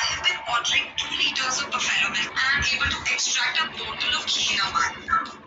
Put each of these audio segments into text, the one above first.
have been ordering 2 liters of buffalo milk and able to extract a bottle of ghee in a month.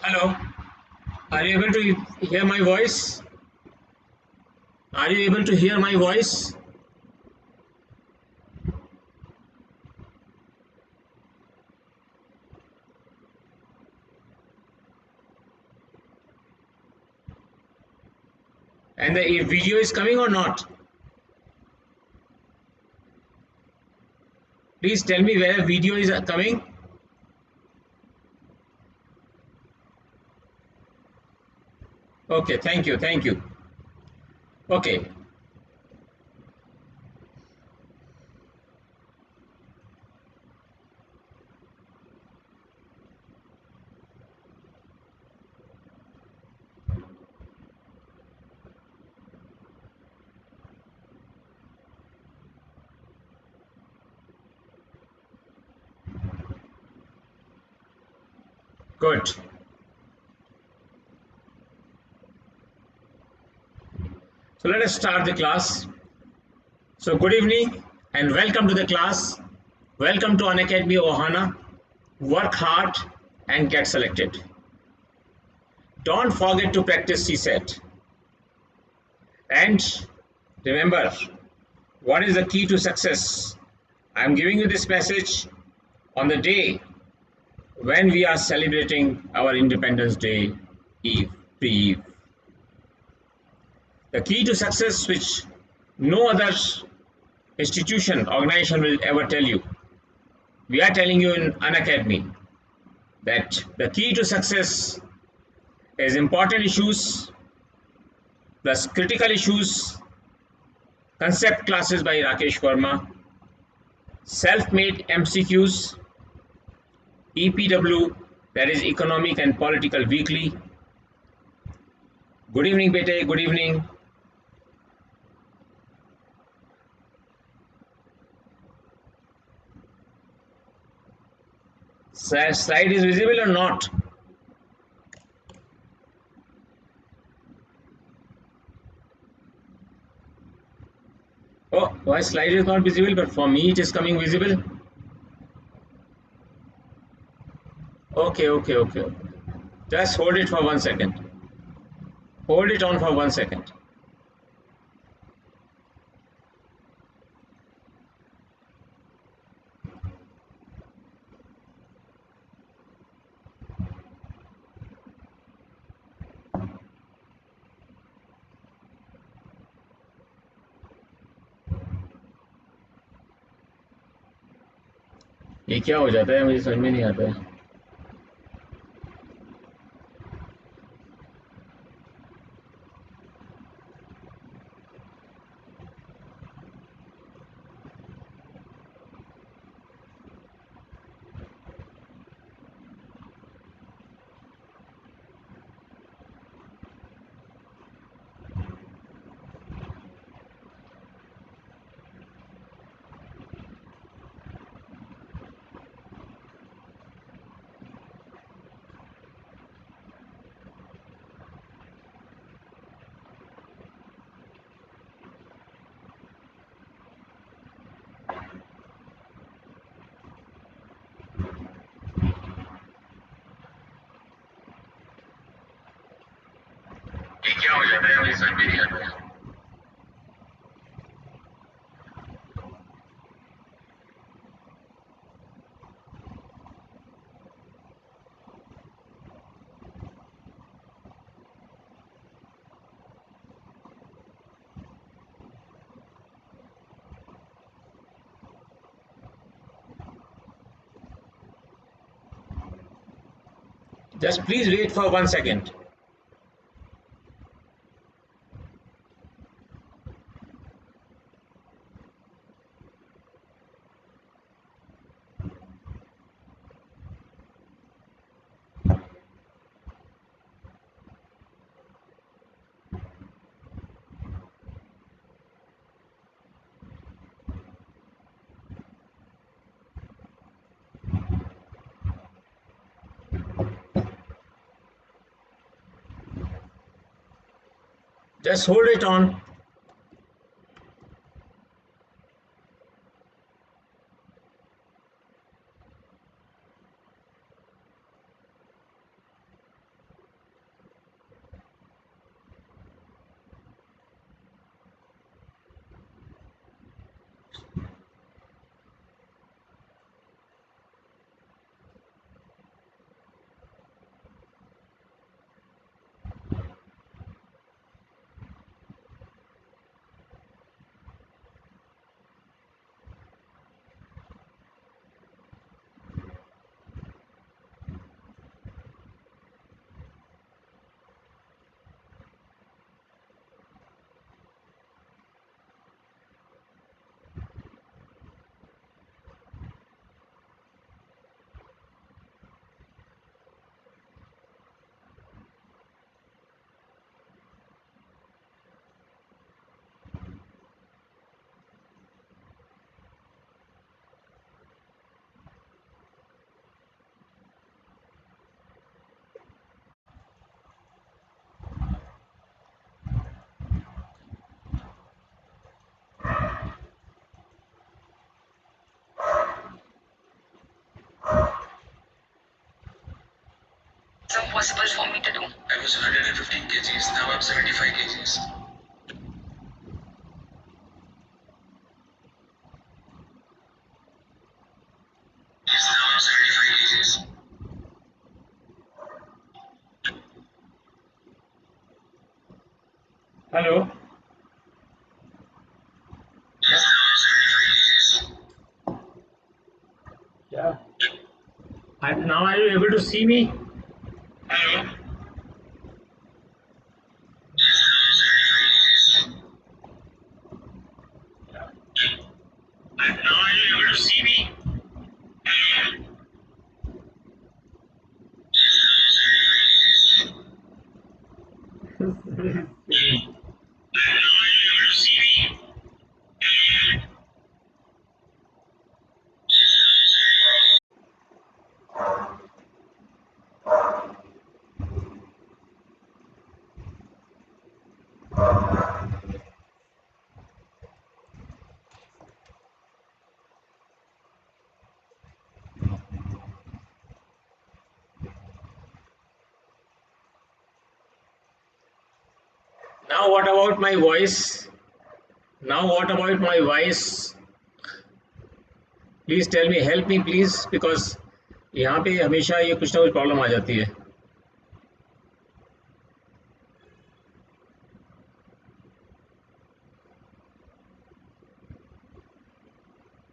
Hello, are you able to hear my voice? Are you able to hear my voice? And the video is coming or not? Please tell me where video is coming. Okay, thank you, thank you. Okay. Good. So let us start the class. So good evening and welcome to the class. Welcome to Unacademy Ohana. Work hard and get selected. Don't forget to practice CSET. And remember, what is the key to success? I am giving you this message on the day when we are celebrating our Independence Day Eve, pre-Eve. The key to success which no other institution, organization will ever tell you. We are telling you in Unacademy that the key to success is important issues plus critical issues, concept classes by Rakesh Verma, self-made MCQs, EPW, that is Economic and Political Weekly. Good evening, Bete, good evening. Slide is visible or not? Oh, why slide is not visible, but for me it is coming visible? Okay. Just hold it for 1 second. Hold it on for 1 second. ये क्या हो जाता है, मुझे समझ में नहीं आता है. ये क्या हो जाता है, मुझे समझ में नहीं आता है. Just please wait for 1 second. Just hold it on. Possible for me to do. I was 115 kgs, now I'm 75 kgs. Yes, now I'm 75 kgs. Hello. Yes, now I'm 75 kgs. Yeah. And now are you able to see me? Hello. Yes, now I'm 75 kgs. And now are you able to see me? Hello. Yes, now I'm 75 kgs. And now are you able to see me? Hello. Yes, now I'm 75 kgs. Now what about my voice? Now what about my voice? Please tell me, help me please, because यहाँ पे हमेशा ये कुछ ना कुछ problem आ जाती है.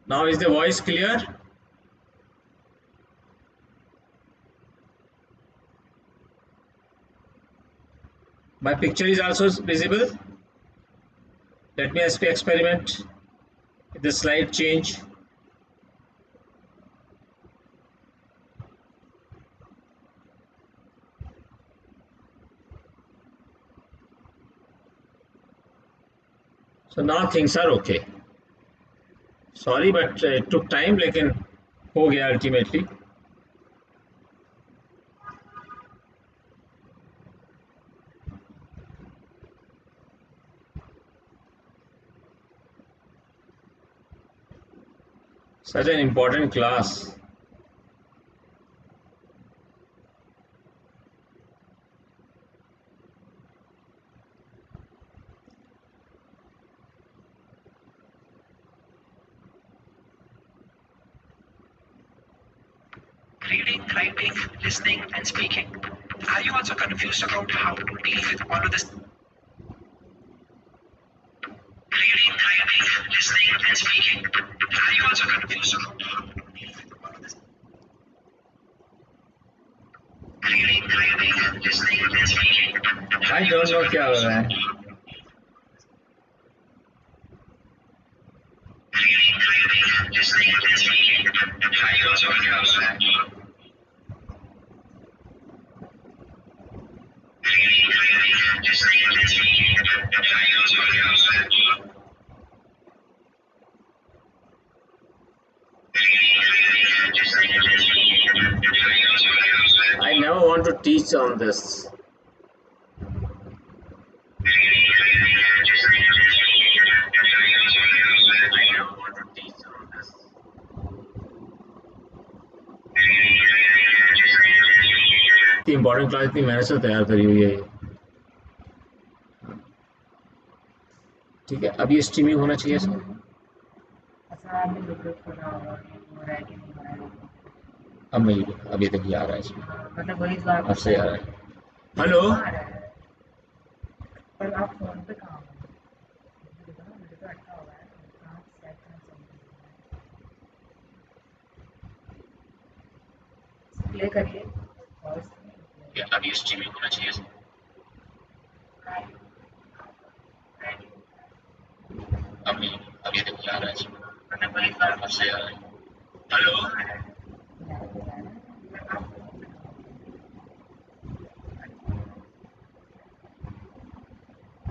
Now is the voice clear? My picture is also visible. Let me experiment with the slide change. So now things are okay. Sorry, but it took time, लेकिन हो गया ultimately. Such an important class. Reading, writing, listening, and speaking. Are you also confused about how to deal with all of this? Reading, writing, listening, and speaking. Are you also confused about how to deal with all of this? Reading, writing, listening, and speaking. I don't know क्या हो रहा है. Reading, writing, listening, and speaking. Are you also confused? Reading, writing, listening, and speaking. Are you also confused? I never want to teach on this. इतनी important class इतनी मेहनत से तैयार करी हुई है ये. ठीक है, अब ये स्ट्रीमिंग होना चाहिए सर. अब नहीं, अभी तक ये आ रहा है इसमें. मतलब वही जो आप अब से आ रहा है. हेलो. पर आप फोन पे कहाँ हो? देखो ना, मुझे तो अटका हुआ है. कहाँ सेट करना चाहिए? प्ले करिए. अब ये स्ट्रीमिंग होना चाहिए सर. अब नहीं, अभी तक ये आ रहा है इसमें. अब से आ रहा है. Hello.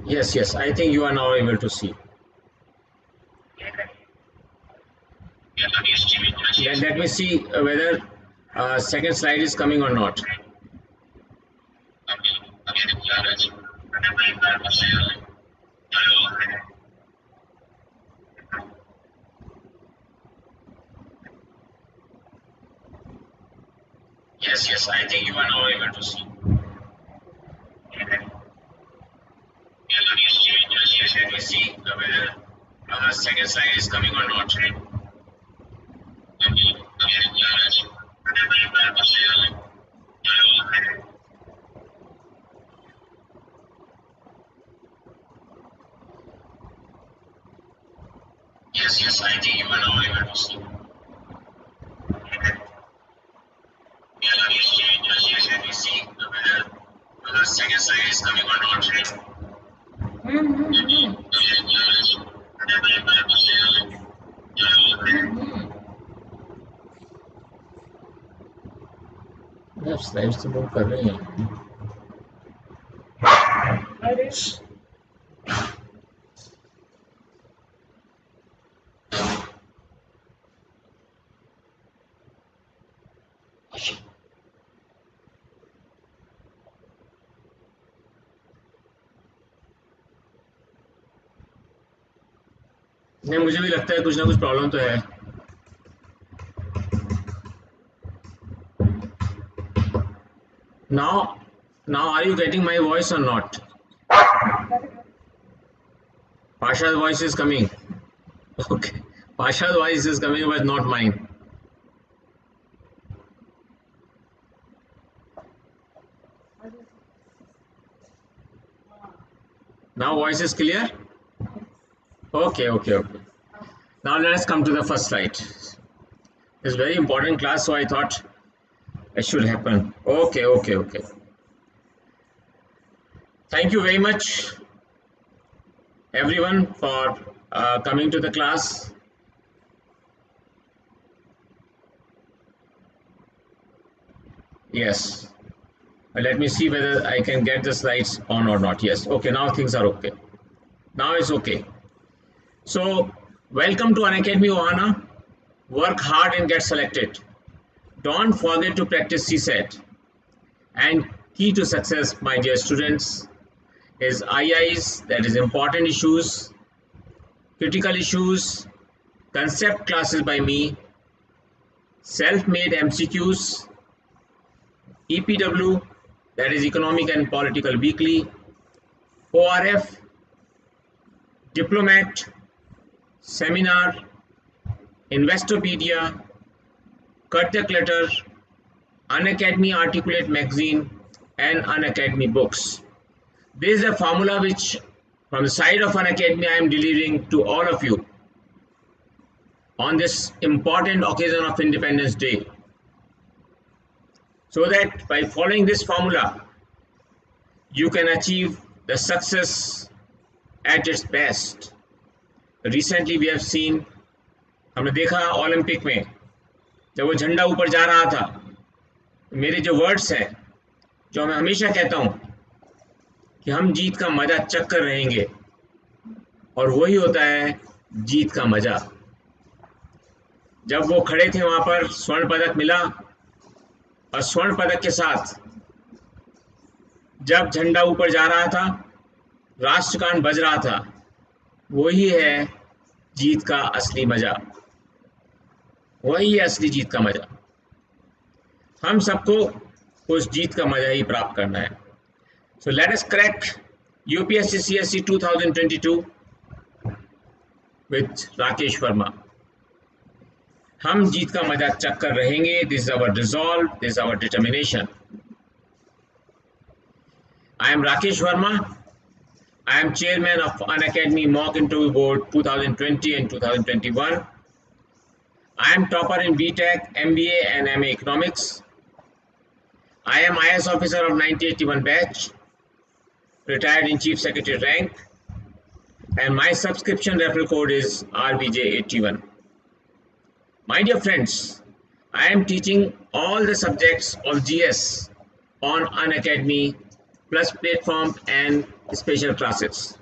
Yes, I think you are now able to see. Let me see whether second slide is coming or not. Yes, I think you are now able to see. Let me see whether second slide is coming or not. Yes, I think you are now able to see. Let me see whether second slide is coming or not. आप slides तो move कर रहे हैं. नहीं, मुझे भी लगता है कुछ ना कुछ प्रॉब्लम तो है. Now are you getting my voice or not? Pasha's voice is coming. Okay. Pasha's voice is coming, but not mine. Now voice is clear? Okay. Now let us come to the first slide. It's very important class, so I thought it should happen. Okay. Thank you very much, everyone, for coming to the class. Yes. Let me see whether I can get the slides on or not. Yes. Okay. Now things are okay. Now it's okay. So, welcome to Unacademy Ohana. Work hard and get selected. Don't forget to practice CSET. And key to success, my dear students, is IIs, that is important issues, critical issues, concept classes by me, self-made MCQs, EPW, that is Economic and Political Weekly, ORF, Diplomat, Seminar, Investopedia, Cut the Clutter, Unacademy Articulate Magazine, and Unacademy Books. This is a formula which, from the side of Unacademy, I am delivering to all of you on this important occasion of Independence Day, so that by following this formula, you can achieve the success at its best. Recently, we have seen, हमने देखा Olympic में जब वो झंडा ऊपर जा रहा था, मेरे जो वर्ड्स हैं, जो मैं हमेशा कहता हूँ कि हम जीत का मजा चख कर रहेंगे, और वही होता है जीत का मजा. जब वो खड़े थे वहां पर, स्वर्ण पदक मिला, और स्वर्ण पदक के साथ जब झंडा ऊपर जा रहा था, राष्ट्रगान बज रहा था, वही है जीत का असली मजा, वही है असली जीत का मजा. हम सबको उस जीत का मजा ही प्राप्त करना है. So let us crack UPSC CSE 2022 with Rakesh Verma. हम जीत का मजा चख कर रहेंगे. This is our resolve, this is our determination. I am Rakesh Verma. I am chairman of Unacademy Mock Interview Board 2020 and 2021. I am topper in BTech, MBA and MA Economics. I am IS officer of 1981 batch, retired in Chief Secretary rank, and my subscription referral code is RBJ81. My dear friends, I am teaching all the subjects of GS on Unacademy plus platform and special classes.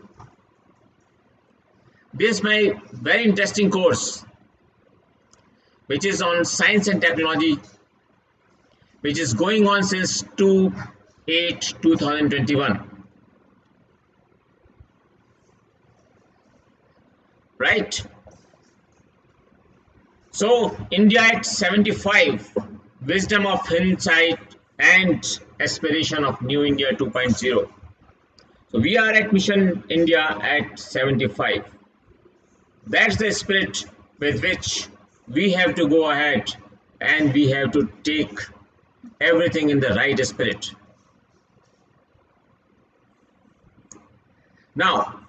This is my very interesting course, which is on science and technology, which is going on since 2/8/2021. Right? So, India at 75, wisdom of hindsight and aspiration of New India 2.0. So, we are at Mission India at 75. That's the spirit with which we have to go ahead, and we have to take everything in the right spirit. Now,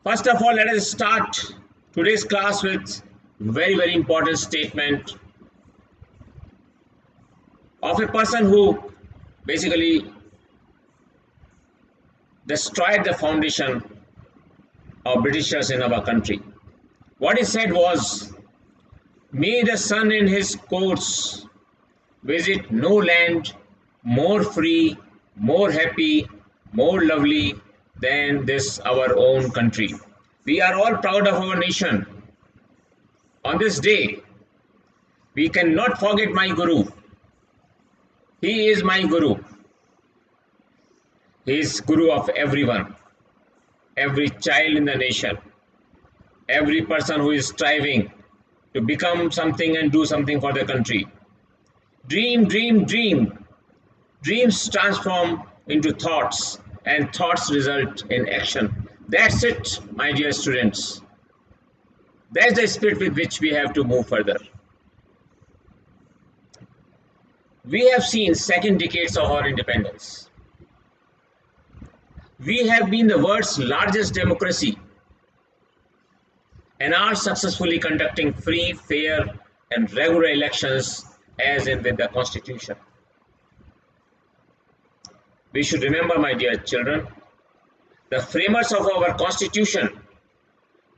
first of all, let us start today's class with very, very important statement of a person who basically destroyed the foundation of Britishers in our country. What he said was, "May the sun in his course visit no land more free, more happy, more lovely than this our own country." We are all proud of our nation. On this day, we cannot forget my Guru. He is my Guru. He is Guru of everyone, every child in the nation, every person who is striving to become something and do something for the country. Dream, dream, dream. Dreams transform into thoughts, and thoughts result in action. That's it, my dear students. That's the spirit with which we have to move further. We have seen second decades of our independence. We have been the world's largest democracy and are successfully conducting free, fair, and regular elections as in with the Constitution. We should remember, my dear children, the framers of our Constitution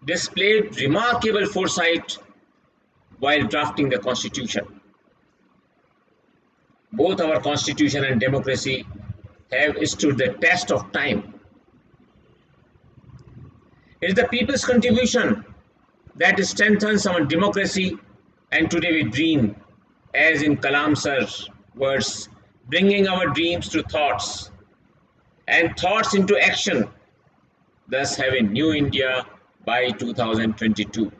displayed remarkable foresight while drafting the Constitution. Both our Constitution and democracy have stood the test of time. It is the people's contribution that strengthens our democracy, and today we dream, as in Kalam sir's words, bringing our dreams to thoughts and thoughts into action, thus having new India by 2022.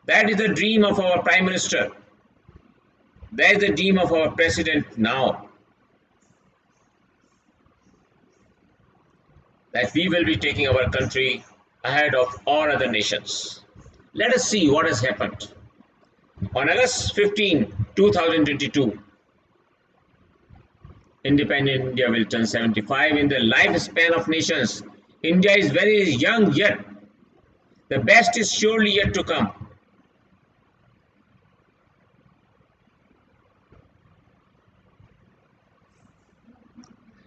That is the dream of our Prime Minister. That is the dream of our President now. That we will be taking our country ahead of all other nations. Let us see what has happened. On August 15, 2022, independent India will turn 75. In the lifespan of nations, India is very young yet. The best is surely yet to come.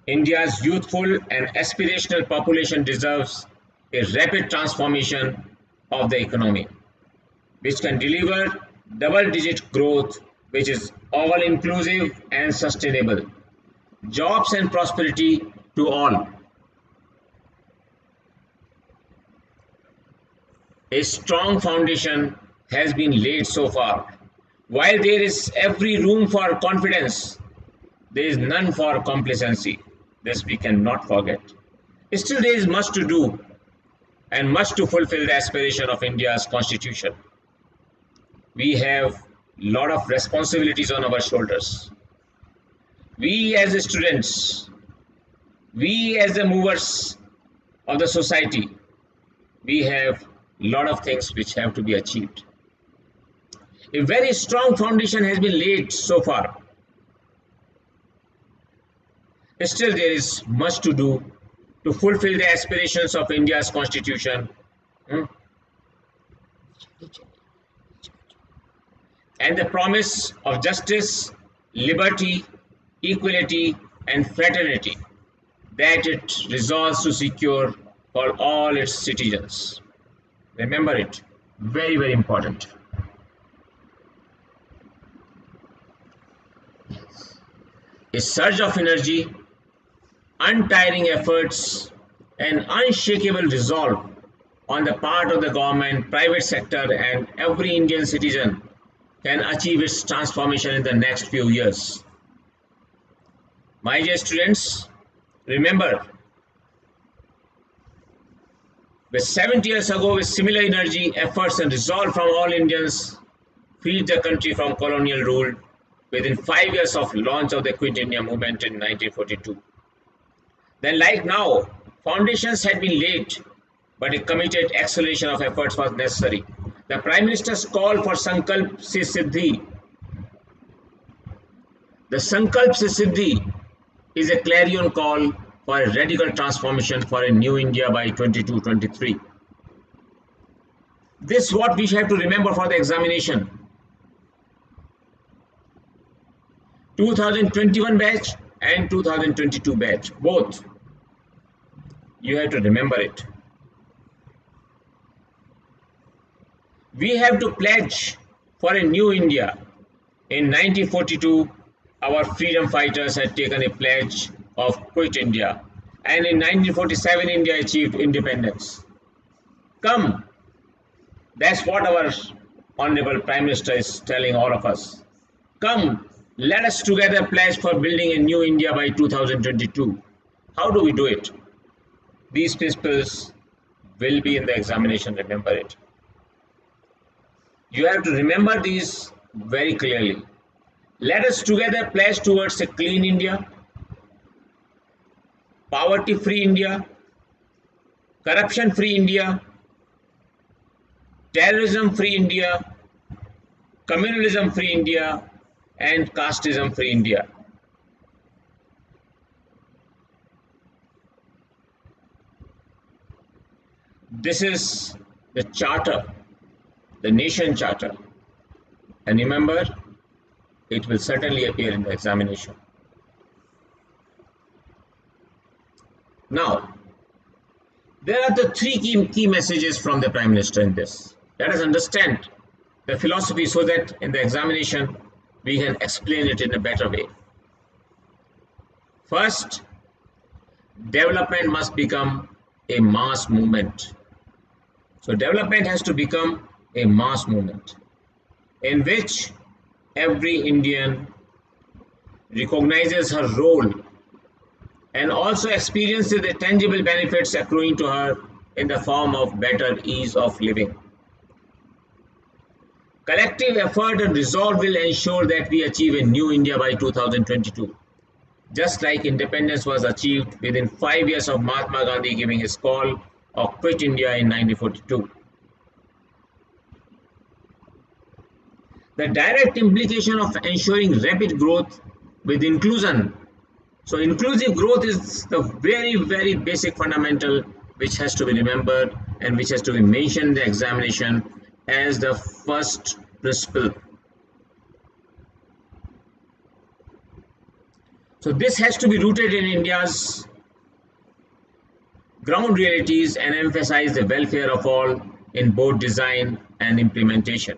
India's youthful and aspirational population deserves a rapid transformation of the economy, which can deliver double-digit growth, which is all-inclusive and sustainable, jobs and prosperity to all. A strong foundation has been laid so far. While there is every room for confidence, there is none for complacency. This we cannot forget. Still, there is much to do and much to fulfill the aspiration of India's Constitution. We have a lot of responsibilities on our shoulders. We as students, we as the movers of the society, we have a lot of things which have to be achieved. A very strong foundation has been laid so far. Still, there is much to do to fulfill the aspirations of India's Constitution and the promise of justice, liberty, equality, and fraternity that it resolves to secure for all its citizens. Remember it, very, very important. A surge of energy, untiring efforts, and unshakable resolve on the part of the government, private sector, and every Indian citizen can achieve its transformation in the next few years. My dear students, remember, with 70 years ago, with similar energy, efforts, and resolve from all Indians, freed the country from colonial rule within 5 years of launch of the Quit India movement in 1942. Then, like now, foundations had been laid, but a committed acceleration of efforts was necessary. The Prime Minister's call for Sankalp Se Siddhi. The Sankalp Se Siddhi is a clarion call for a radical transformation for a new India by 22-23. This is what we have to remember for the examination. 2021 batch and 2022 batch, both. You have to remember it. We have to pledge for a new India. In 1942, our freedom fighters had taken a pledge of Quit India, and in 1947, India achieved independence. Come, that's what our Honorable Prime Minister is telling all of us. Come, let us together pledge for building a new India by 2022. How do we do it? These principles will be in the examination, remember it. You have to remember these very clearly. Let us together pledge towards a clean India, poverty-free India, corruption-free India, terrorism-free India, communalism-free India, and casteism-free India. This is the charter, the nation charter. And remember, it will certainly appear in the examination. Now, there are the three key messages from the Prime Minister in this. Let us understand the philosophy so that in the examination we can explain it in a better way. First, development must become a mass movement. So development has to become a mass movement in which every Indian recognizes her role and also experiences the tangible benefits accruing to her in the form of better ease of living. Collective effort and resolve will ensure that we achieve a new India by 2022. Just like independence was achieved within 5 years of Mahatma Gandhi giving his call of quit India in 1942. The direct implication of ensuring rapid growth with inclusion. So inclusive growth is the very, very basic fundamental which has to be remembered and which has to be mentioned in the examination as the first principle. So this has to be rooted in India's ground realities and emphasize the welfare of all in both design and implementation.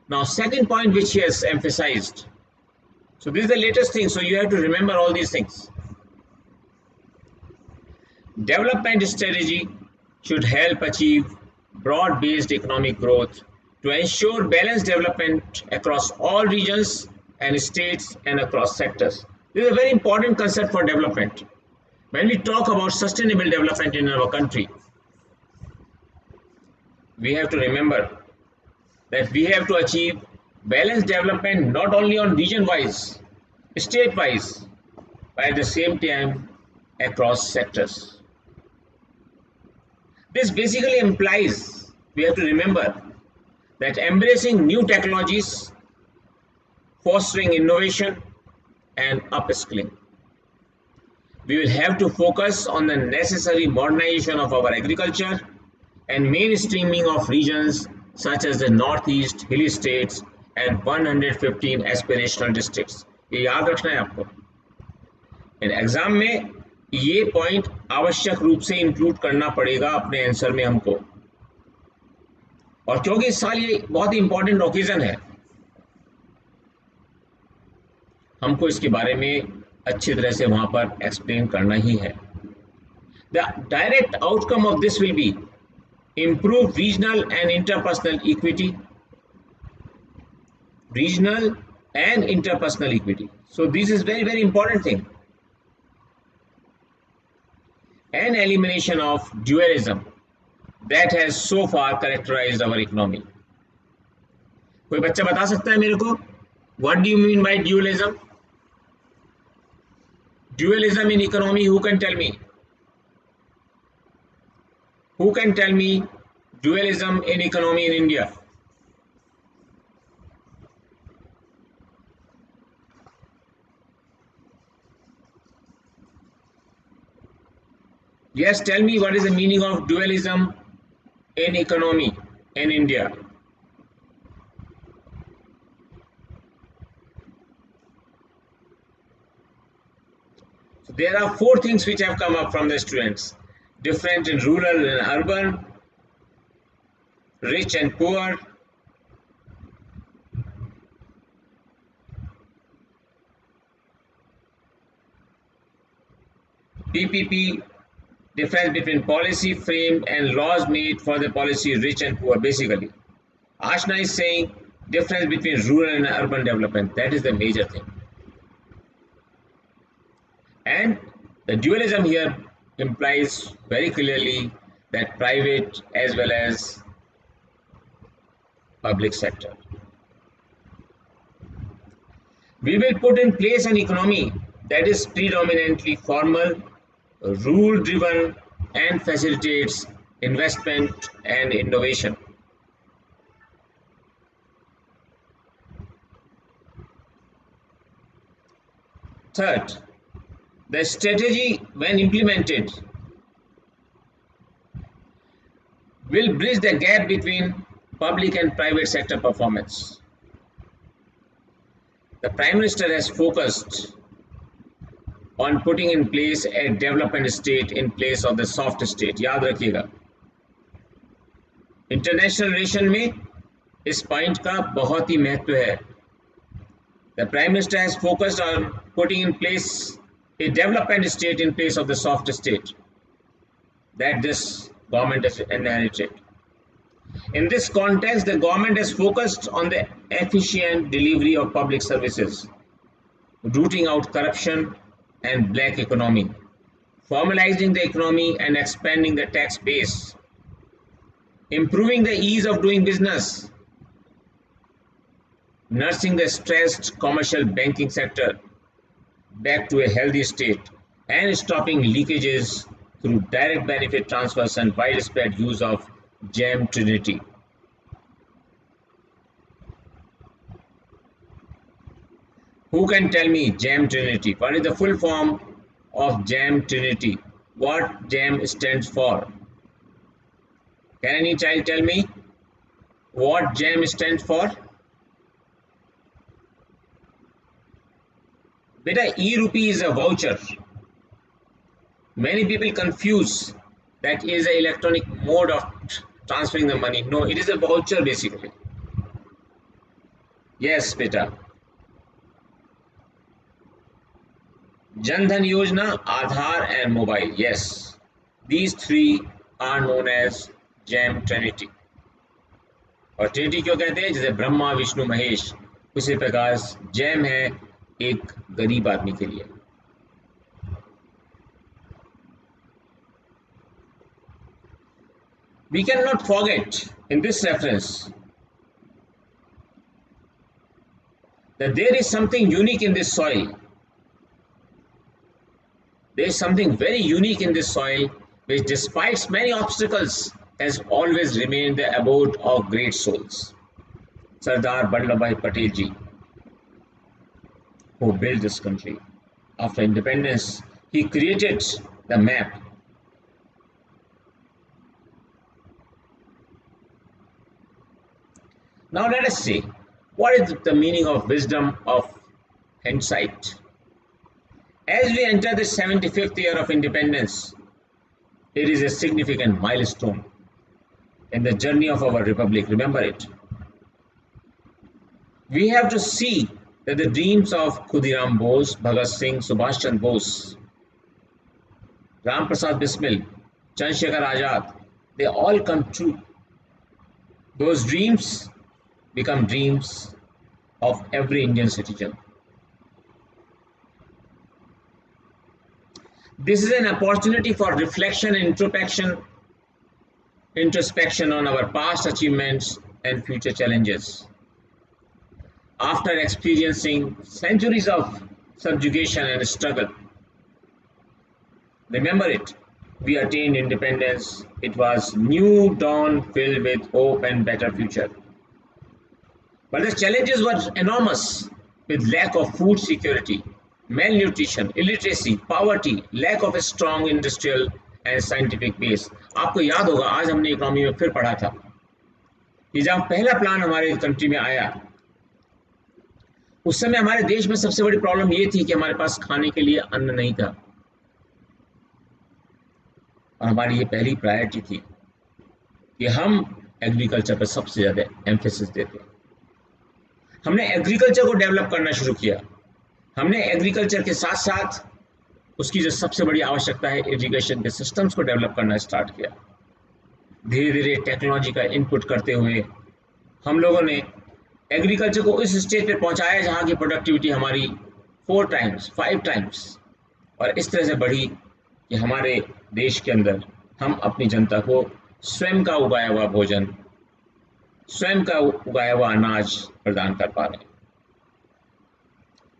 Now, second point which he has emphasized. So this is the latest thing. So you have to remember all these things. Development strategy should help achieve broad-based economic growth to ensure balanced development across all regions and states and across sectors. This is a very important concept for development. When we talk about sustainable development in our country, we have to remember that we have to achieve balanced development not only on region-wise, state-wise, but at the same time across sectors. This basically implies we have to remember that embracing new technologies, fostering innovation and upskilling. We will have to focus on the necessary modernization of our agriculture and mainstreaming of regions such as the Northeast, hilly states and 115 aspirational districts. ये याद रखना है आपको. In exam में ये point आवश्यक रूप से इंक्लूड करना पड़ेगा अपने आंसर में हमको, और क्योंकि इस साल ये बहुत ही इंपॉर्टेंट ओकेजन है, हमको इसके बारे में अच्छी तरह से वहां पर एक्सप्लेन करना ही है. The direct outcome of this will be improve regional and interpersonal equity. Regional and interpersonal equity. So this is very, very important thing. And elimination of dualism that has so far characterized our economy. कोई बच्चा बता सकता है मेरे को what do you mean by dualism? Dualism in economy, who can tell me? Who can tell me dualism in economy in India? Yes, tell me what is the meaning of dualism in economy in India? So there are 4 things which have come up from the students. Different in rural and urban, rich and poor, PPP, difference between policy framed and laws made for the policy rich and poor. Basically, Ashna is saying difference between rural and urban development. That is the major thing. And the dualism here implies very clearly that private as well as public sector. We will put in place an economy that is predominantly formal, rule driven and facilitates investment and innovation. Third, the strategy, when implemented, will bridge the gap between public and private sector performance. The Prime Minister has focused on putting in place a development state in place of the soft state. याद रखिएगा, international relation में इस point का बहुत ही महत्व है. The Prime Minister has focused on putting in place a development state in place of the soft state that this government has inherited. In this context, the government has focused on the efficient delivery of public services, rooting out corruption and black economy, formalizing the economy and expanding the tax base, improving the ease of doing business, nursing the stressed commercial banking sector back to a healthy state, and stopping leakages through direct benefit transfers and widespread use of GEM Trinity. Who can tell me GEM Trinity? What is the full form of GEM Trinity? What GEM stands for? Can any child tell me what GEM stands for? Beta, e-rupee is a voucher. Many people confuse that is an electronic mode of transferring the money. No, it is a voucher basically. Yes, beta. Jan Dhan Yojana, Aadhaar and mobile. Yes, these three are known as GEM Trinity. और Trinity क्यों कहते हैं? जैसे ब्रह्मा विष्णु महेश, उसी प्रकार GeM है एक गरीब आदमी के लिए. We cannot forget in this reference that there is something unique in this soil. There is something very unique in this soil which, despite many obstacles, has always remained the abode of great souls. Sardar Vallabhbhai Patel ji, who built this country. After independence, he created the map. Now let us see, what is the meaning of wisdom of hindsight? As we enter the 75th year of independence, it is a significant milestone in the journey of our republic. Remember it. We have to see that the dreams of Khudiram Bose, Bhagat Singh, Subhash Chandra Bose, Ram Prasad Bismil, Chandrasekhar Azad, they all come true. Those dreams become dreams of every Indian citizen. This is an opportunity for reflection and introspection on our past achievements and future challenges. After experiencing centuries of subjugation and struggle, remember it, we attained independence. It was new dawn filled with hope and better future. But the challenges were enormous, with lack of food security, malnutrition, illiteracy, poverty, lack of a strong industrial and scientific base. आपको याद होगा, आज हमने economy में फिर पढ़ा था कि जब पहला प्लान हमारे कंट्री में आया, उस समय हमारे देश में सबसे बड़ी प्रॉब्लम ये थी कि हमारे पास खाने के लिए अन्न नहीं था. और हमारी ये पहली प्रायोरिटी थी कि हम एग्रीकल्चर पर सबसे ज़्यादा एम्फेसिस देते. हमने एग्रीकल्चर को डेवलप करना शुरू किया. हमने एग्रीकल्चर के साथ साथ उसकी जो सबसे बड़ी आवश्यकता है, इरिगेशन के सिस्टम्स को डेवलप करना स्टार्ट किया. धीरे धीरे टेक्नोलॉजी का इनपुट करते हुए हम लोगों ने एग्रीकल्चर को उस स्टेज पे पहुंचाया जहां की प्रोडक्टिविटी हमारी 4 टाइम्स 5 टाइम्स और इस तरह से बढ़ी कि हमारे देश के अंदर हम अपनी जनता को स्वयं का उगाया हुआ भोजन, स्वयं का उगाया हुआ अनाज प्रदान कर पा रहे हैं.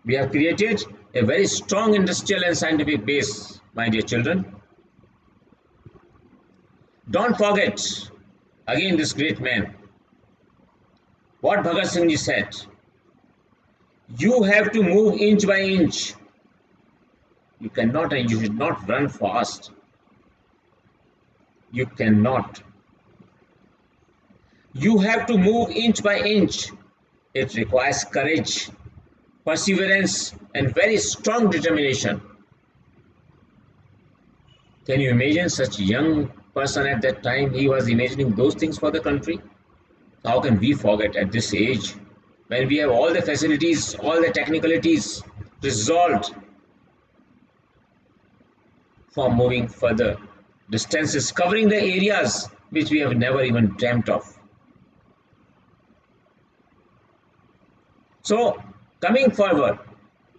We have created a very strong industrial and scientific base, my dear children. Don't forget, again, this great man, what Bhagat Singh ji said. You have to move inch by inch. You cannot and you should not run fast. You cannot. You have to move inch by inch. It requires courage, perseverance, and very strong determination. Can you imagine such a young person at that time? He was imagining those things for the country. How can we forget at this age, when we have all the facilities, all the technicalities resolved for moving further distances, covering the areas which we have never even dreamt of. So, coming forward,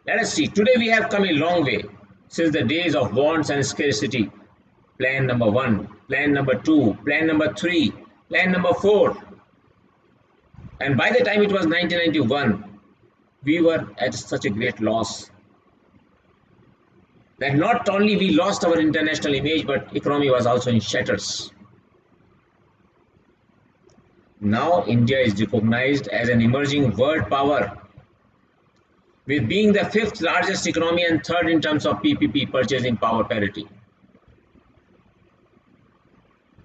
let us see. Today we have come a long way since the days of wants and scarcity. Plan number 1, plan number 2, plan number 3, plan number 4. And by the time it was 1991, we were at such a great loss that not only we lost our international image, but economy was also in shatters. Now India is recognized as an emerging world power, with being the 5th largest economy and 3rd in terms of PPP, purchasing power parity.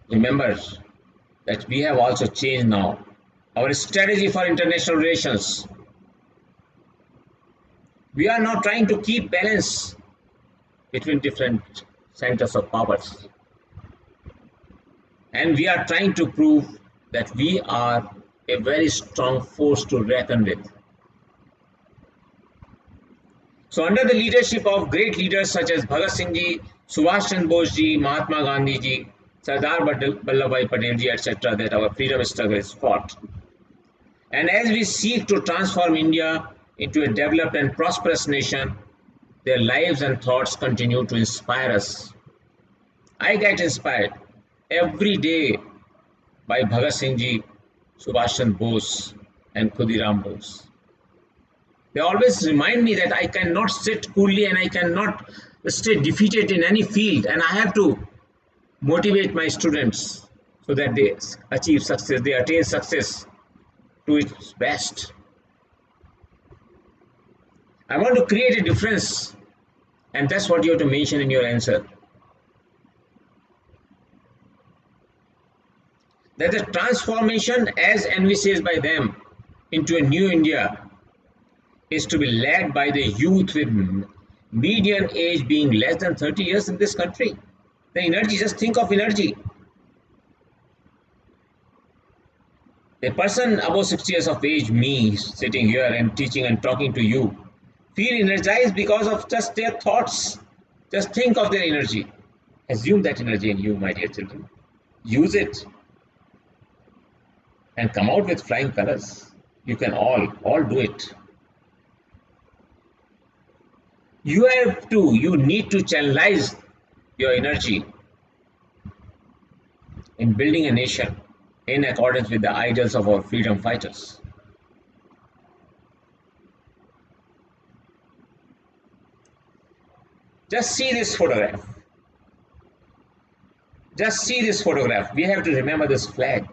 Remember that we have also changed now our strategy for international relations. We are now trying to keep balance between different centers of powers. And we are trying to prove that we are a very strong force to reckon with. So under the leadership of great leaders such as Bhagat Singh ji, Subhash Chandra Bose ji, Mahatma Gandhi ji, Sardar Vallabhbhai Patel ji, etc., that our freedom struggle is fought. And as we seek to transform India into a developed and prosperous nation, their lives and thoughts continue to inspire us. I get inspired every day by Bhagat Singh ji, Subhash Chandra Bose, and Khudiram Bose. They always remind me that I cannot sit coolly and I cannot stay defeated in any field, and I have to motivate my students so that they achieve success, they attain success to its best. I want to create a difference, and that's what you have to mention in your answer. That the transformation as envisaged by them into a new India is to be led by the youth, with median age being less than 30 years in this country. The energy, just think of energy. A person above 60 years of age, me, sitting here and teaching and talking to you, feel energized because of just their thoughts. Just think of their energy. Assume that energy in you, my dear children. Use it and come out with flying colors. You can all do it. You need to channelize your energy in building a nation in accordance with the ideals of our freedom fighters. Just see this photograph. Just see this photograph. We have to remember this flag.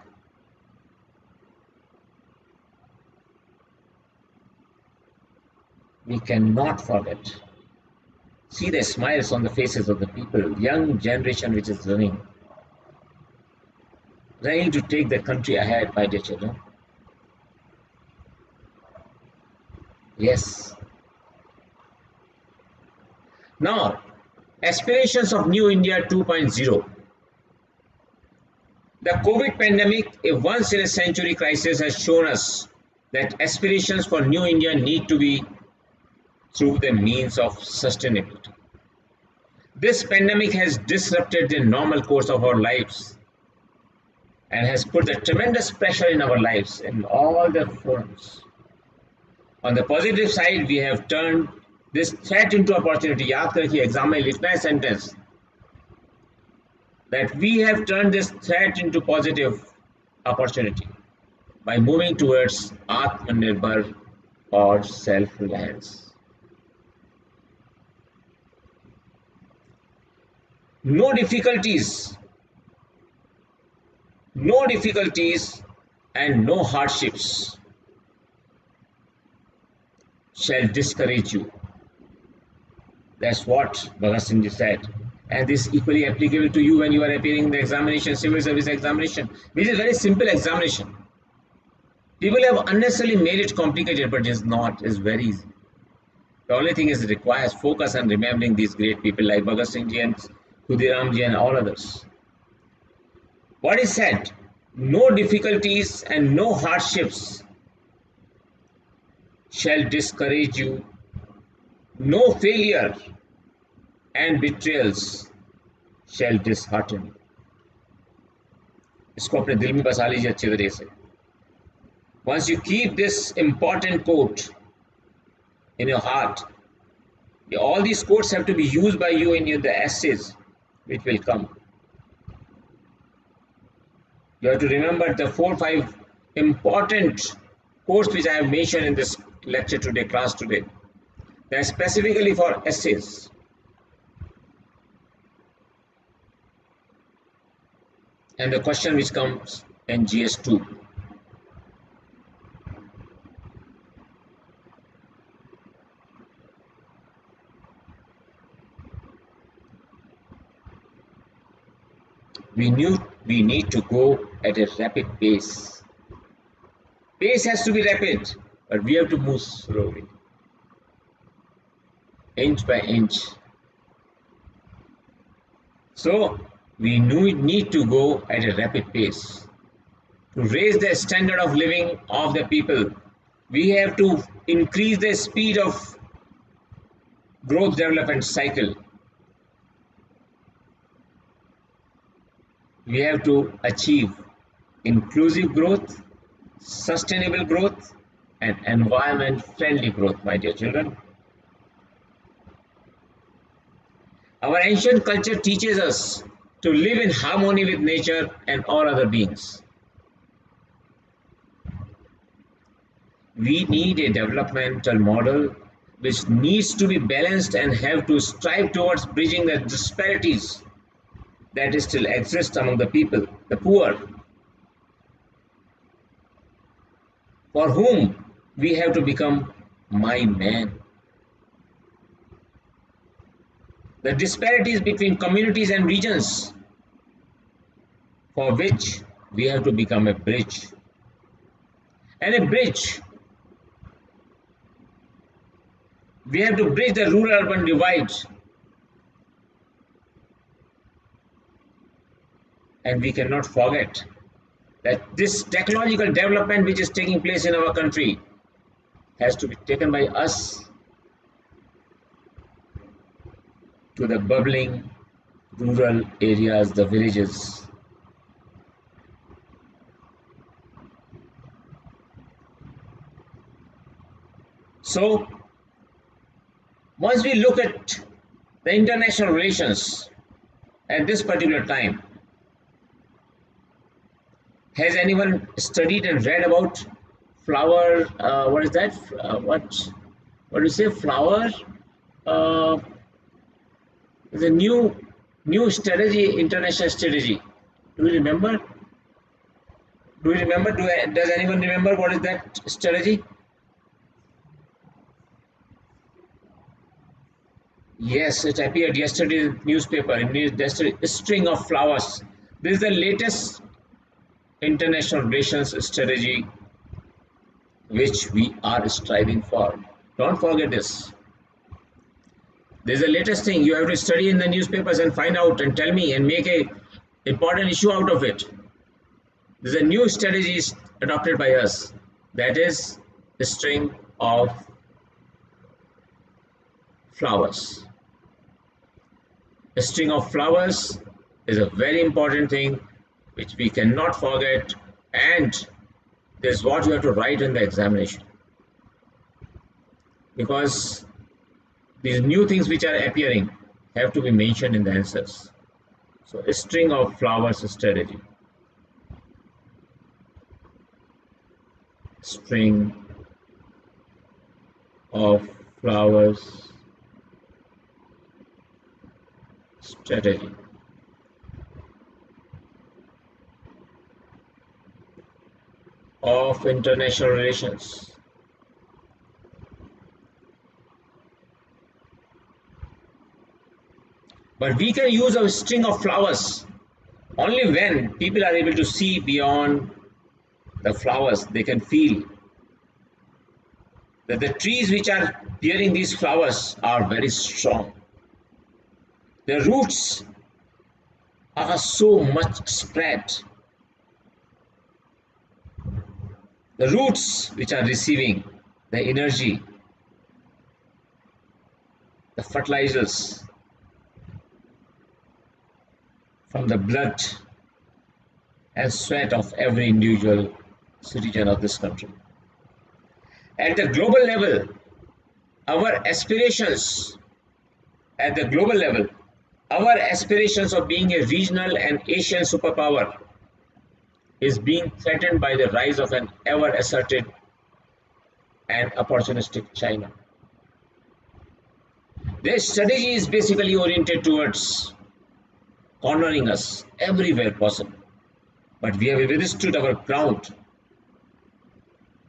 We cannot forget. See the smiles on the faces of the people, young generation which is running to take the country ahead, my dear children. Yes. Now, Aspirations of New India 2.0. The COVID pandemic, a once-in-a-century crisis, has shown us that aspirations for New India need to be through the means of sustainability. This pandemic has disrupted the normal course of our lives and has put a tremendous pressure in our lives in all the forms. On the positive side, we have turned this threat into opportunity. याद रखिए exam में लिखना है sentence that we have turned this threat into positive opportunity by moving towards Atmanirbhar or self-reliance. No difficulties no difficulties and no hardships shall discourage you. That's what Bhagat Singh ji said. And this is equally applicable to you when you are appearing in the examination, civil service examination, which is a very simple examination. People have unnecessarily made it complicated, but it's not. It's very easy. The only thing is it requires focus on remembering these great people like Bhagat Singh ji and Khudiram ji and all others. What is said? No difficulties and no hardships shall discourage you. No failure and betrayals shall dishearten you. इसको अपने दिल में बसा लीजिए अच्छे तरीके से. Once you keep this important quote in your heart, all these quotes have to be used by you in the essays which will come. You have to remember the 4 or 5 important quotes which I have mentioned in this lecture today, class today. They are specifically for essays. And the question which comes in GS2. We need to go at a rapid pace. Pace has to be rapid, but we have to move slowly, inch by inch. So we need to go at a rapid pace. To raise the standard of living of the people, we have to increase the speed of growth development cycle. We have to achieve inclusive growth, sustainable growth, and environment-friendly growth, my dear children. Our ancient culture teaches us to live in harmony with nature and all other beings. We need a developmental model which needs to be balanced and have to strive towards bridging the disparities that still exist among the people, the poor, for whom we have to become my man. The disparities between communities and regions, for which we have to become a bridge. And a bridge, we have to bridge the rural-urban divide. And we cannot forget that this technological development which is taking place in our country has to be taken by us to the bubbling rural areas, the villages. So, once we look at the international relations at this particular time, has anyone studied and read about flower? What is that? What do you say? Flower? The new strategy, international strategy. Do you remember? Do you remember? Does anyone remember what is that strategy? Yes, it appeared yesterday in the newspaper. Yesterday, a string of flowers. This is the latest international relations strategy which we are striving for. Don't forget this. This is the latest thing. You have to study in the newspapers and find out and tell me and make a important issue out of it. This is a new strategy adopted by us. That is a string of flowers. A string of flowers is a very important thing which we cannot forget, and this is what you have to write in the examination, because these new things which are appearing have to be mentioned in the answers. So a string of flowers strategy. String of flowers strategy. of international relations. But we can use a string of flowers only when people are able to see beyond the flowers. They can feel that the trees which are bearing these flowers are very strong. Their roots are so much spread. The roots which are receiving the energy, the fertilizers from the blood and sweat of every individual citizen of this country. At the global level, our aspirations at the global level, our aspirations of being a regional and Asian superpower is being threatened by the rise of an ever-asserted and opportunistic China. Their strategy is basically oriented towards cornering us everywhere possible. But we have withstood our ground.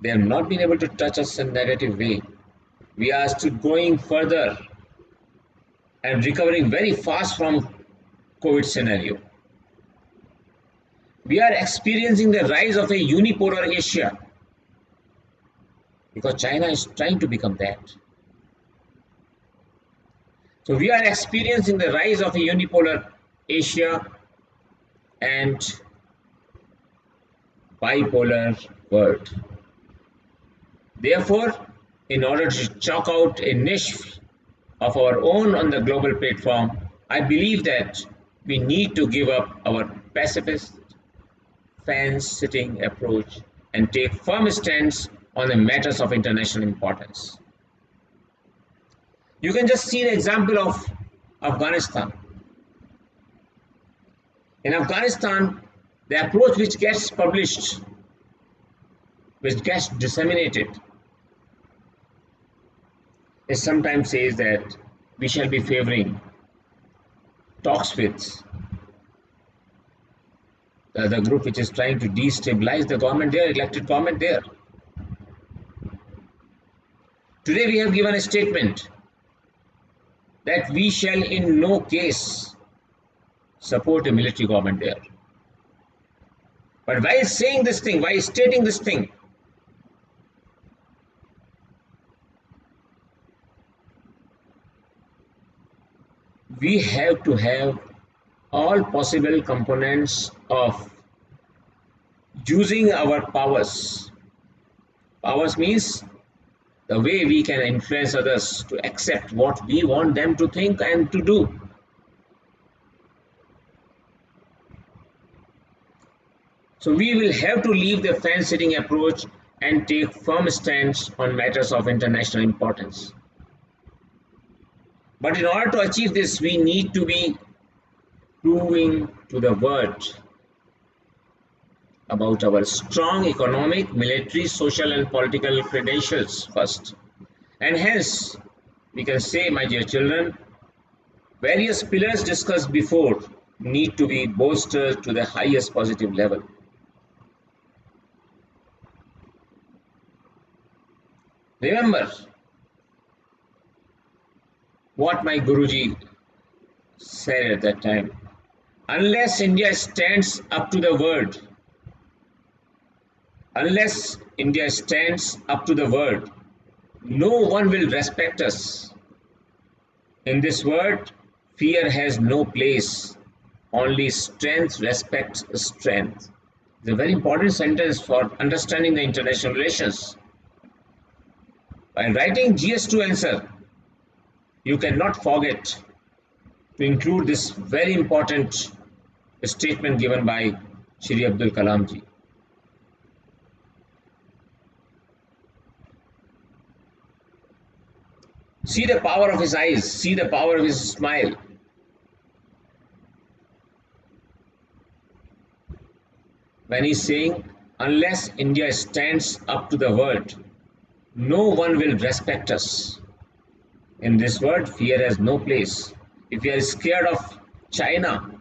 They have not been able to touch us in a negative way. We are still going further and recovering very fast from COVID scenario. We are experiencing the rise of a unipolar Asia because China is trying to become that. So we are experiencing the rise of a unipolar Asia and bipolar world. Therefore, in order to chalk out a niche of our own on the global platform, I believe that we need to give up our pacifist, fence-sitting approach and take firm stands on the matters of international importance. You can just see the example of Afghanistan. In Afghanistan, the approach which gets published, which gets disseminated, it sometimes says that we shall be favoring talks with the group which is trying to destabilize the government there, elected government there. Today we have given a statement that we shall in no case support a military government there. But while saying this thing, while stating this thing, we have to have all possible components of using our powers. Powers means the way we can influence others to accept what we want them to think and to do. So we will have to leave the fence-sitting approach and take firm stands on matters of international importance. But in order to achieve this, we need to be proving to the world about our strong economic, military, social and political credentials first. And hence, we can say, my dear children, various pillars discussed before need to be bolstered to the highest positive level. Remember what my Guruji said at that time. Unless India stands up to the word, unless India stands up to the word, no one will respect us. In this world, fear has no place. Only strength respects strength. It's a very important sentence for understanding the international relations. By writing GS2 answer, you cannot forget to include this very important statement given by Shri Abdul Kalam ji. See the power of his eyes, see the power of his smile. When he's saying, unless India stands up to the word, no one will respect us. In this world, fear has no place. If you are scared of China,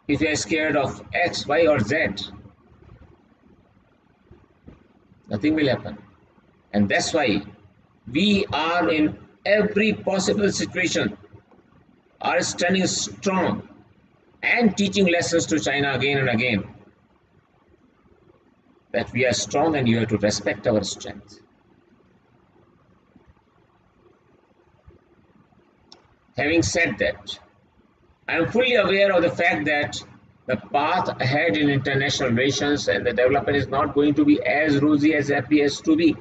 if you are scared of X, Y or Z, Nothing will happen. And that's why we are in every possible situation are standing strong and teaching lessons to China again and again that we are strong and you have to respect our strength. Having said that, I am fully aware of the fact that the path ahead in international relations and the development is not going to be as rosy as it appears to be.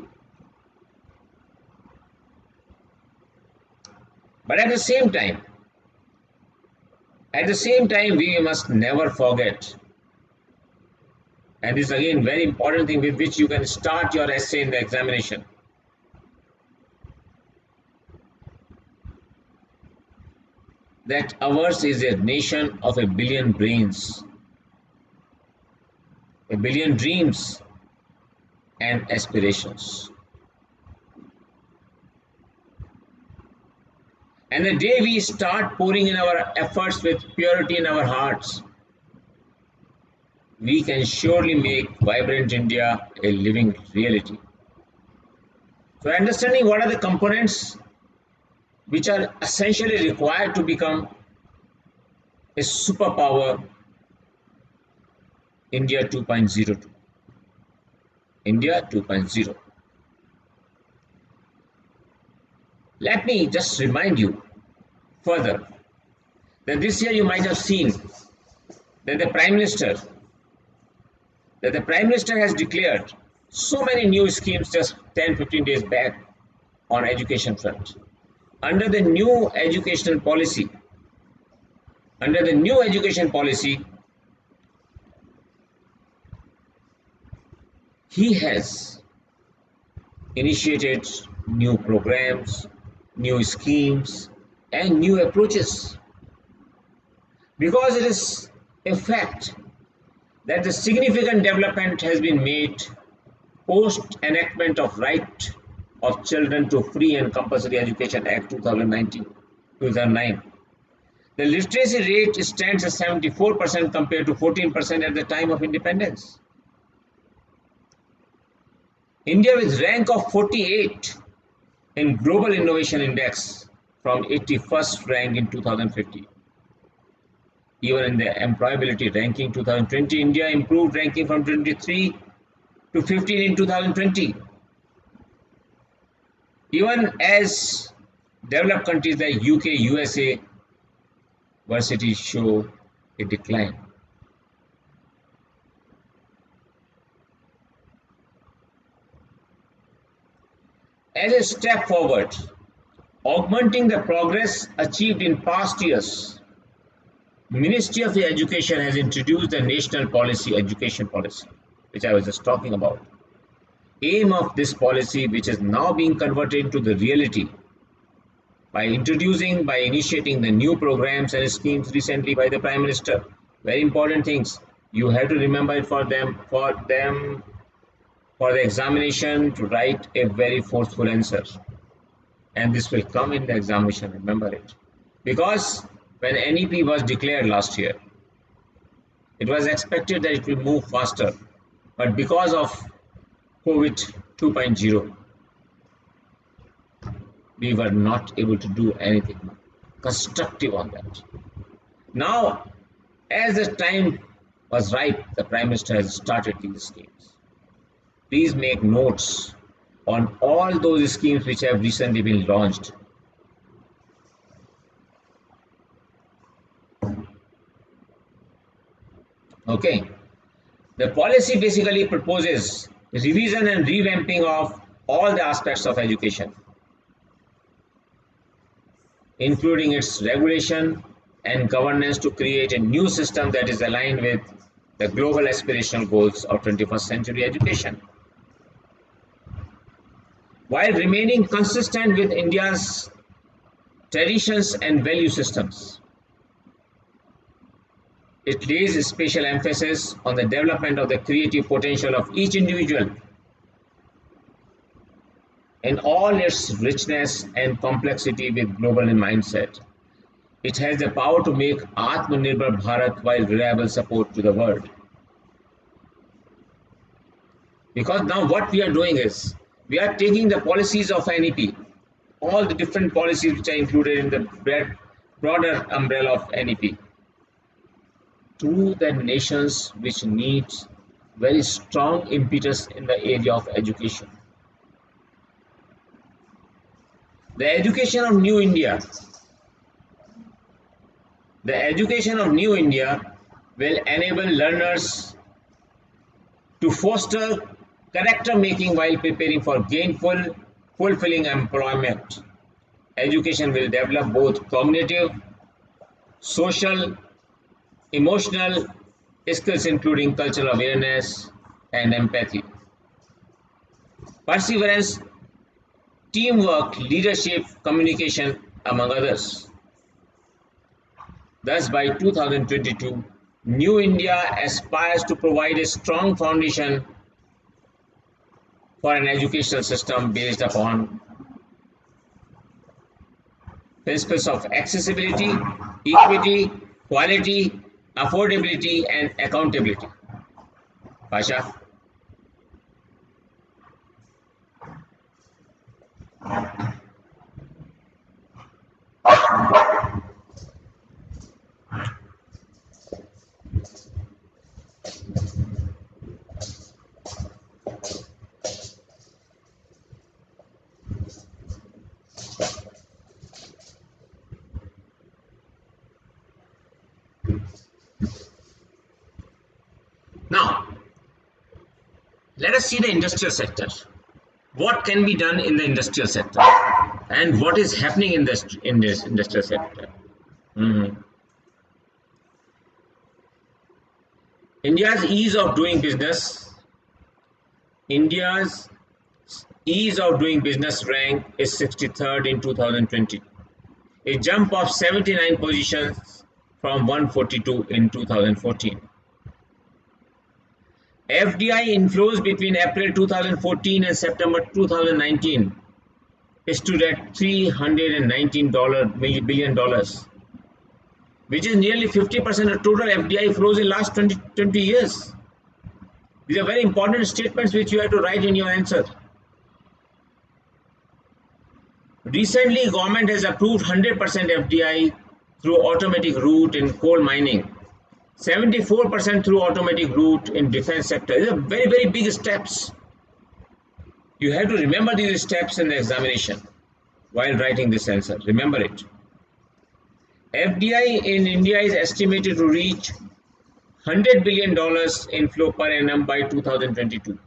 But at the same time, we must never forget, and this is again very important thing with which you can start your essay in the examination, that ours is a nation of a billion brains, a billion dreams and aspirations. And the day we start pouring in our efforts with purity in our hearts, we can surely make vibrant India a living reality. So understanding what are the components which are essentially required to become a superpower India 2.0. India 2.0. Let me just remind you further that this year you might have seen that the Prime Minister has declared so many new schemes just 10-15 days back on education front. Under the new educational policy, he has initiated new programs, new schemes and new approaches, because it is a fact that the significant development has been made post enactment of Right of Children to Free and Compulsory Education Act 2009. The literacy rate stands at 74% compared to 14% at the time of independence. India with rank of 48 in Global Innovation Index from 81st rank in 2050. Even in the employability ranking 2020, India improved ranking from 23 to 15 in 2020. Even as developed countries like UK, USA, varsities show a decline. As a step forward, augmenting the progress achieved in past years, Ministry of Education has introduced the National Education Policy, which I was just talking about. Aim of this policy, which is now being converted into the reality by initiating the new programs and schemes recently by the Prime Minister. Very important things. You have to remember it for the examination to write a very forceful answer. And this will come in the examination, remember it. Because when NEP was declared last year, it was expected that it will move faster. But because of COVID 2.0, we were not able to do anything constructive on that. Now, as the time was ripe, the Prime Minister has started these schemes. Please make notes on all those schemes which have recently been launched. Okay. The policy basically proposes revision and revamping of all the aspects of education, including its regulation and governance, to create a new system that is aligned with the global aspirational goals of 21st century education, while remaining consistent with India's traditions and value systems. It lays a special emphasis on the development of the creative potential of each individual in all its richness and complexity with global in mindset. It has the power to make Atmanirbhar Bharat while reliable support to the world. Because now what we are doing is, we are taking the policies of NEP, all the different policies which are included in the broader umbrella of NEP, to the nations which needs very strong impetus in the area of education. The education of New India. The education of New India will enable learners to foster character making while preparing for gainful, fulfilling employment. Education will develop both cognitive, social, emotional skills including cultural awareness and empathy, perseverance, teamwork, leadership, communication, among others. Thus, by 2022, New India aspires to provide a strong foundation for an educational system based upon principles of accessibility, equity, quality, affordability, and accountability. Pasha. Now, let us see the industrial sector. What can be done in the industrial sector and what is happening in this industrial sector? India's ease of doing business. India's ease of doing business rank is 63rd in 2020, a jump of 79 positions from 142 in 2014. FDI inflows between April 2014 and September 2019 stood at $319 billion, which is nearly 50% of total FDI flows in last 20 years. These are very important statements which you have to write in your answer. Recently, government has approved 100% FDI through automatic route in coal mining, 74% through automatic route in defense sector. These are very, very big steps. You have to remember these steps in the examination while writing this answer. Remember it. FDI in India is estimated to reach $100 billion inflow per annum by 2022.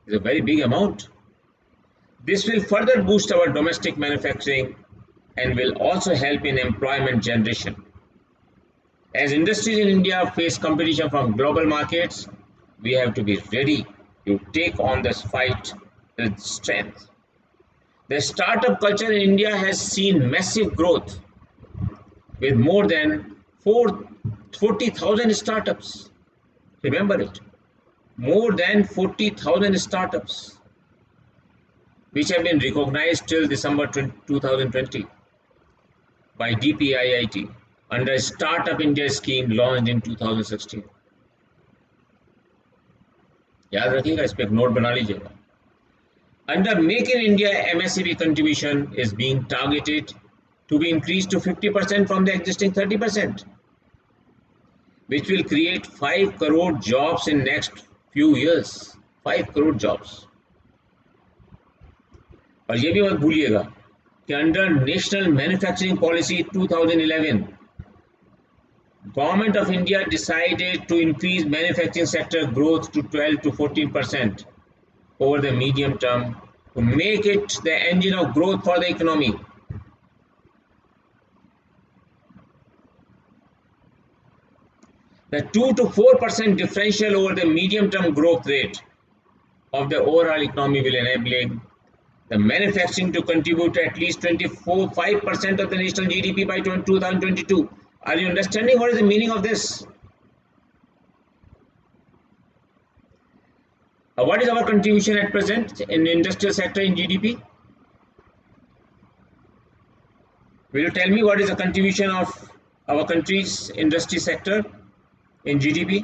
It's a very big amount. This will further boost our domestic manufacturing and will also help in employment generation. As industries in India face competition from global markets, we have to be ready to take on this fight with strength. The startup culture in India has seen massive growth with more than 40,000 startups. Remember it. More than 40,000 startups which have been recognized till December 2020 by DPIIT under Startup India scheme launched in 2016. याद रखिएगा, इस पे एक note बना लीजिएगा. Under Make in India, MSCB contribution is being targeted to be increased to 50% from the existing 30%, which will create 5 crore jobs in next few years. 5 crore jobs. और ये भी मत भूलिएगा कि under National Manufacturing Policy 2011, Government of India decided to increase manufacturing sector growth to 12 to 14% over the medium term to make it the engine of growth for the economy. The 2 to 4% differential over the medium term growth rate of the overall economy will enable the manufacturing to contribute to at least 5% of the national GDP by 2022. Are you understanding what is the meaning of this? What is our contribution at present in the industrial sector in GDP? Will you tell me what is the contribution of our country's industry sector in GDP?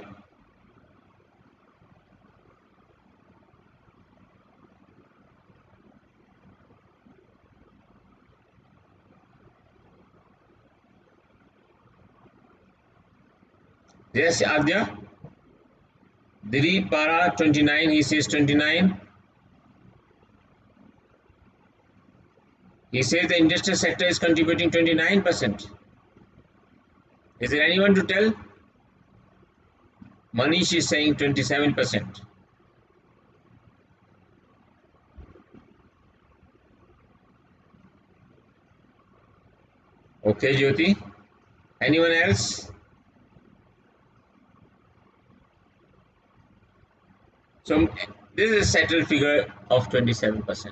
Yes, Adya. Dilip Para 29, he says 29. He says the industrial sector is contributing 29%. Is there anyone to tell? Manish is saying 27%. Okay, Jyoti. Anyone else? So this is a settled figure of 27%.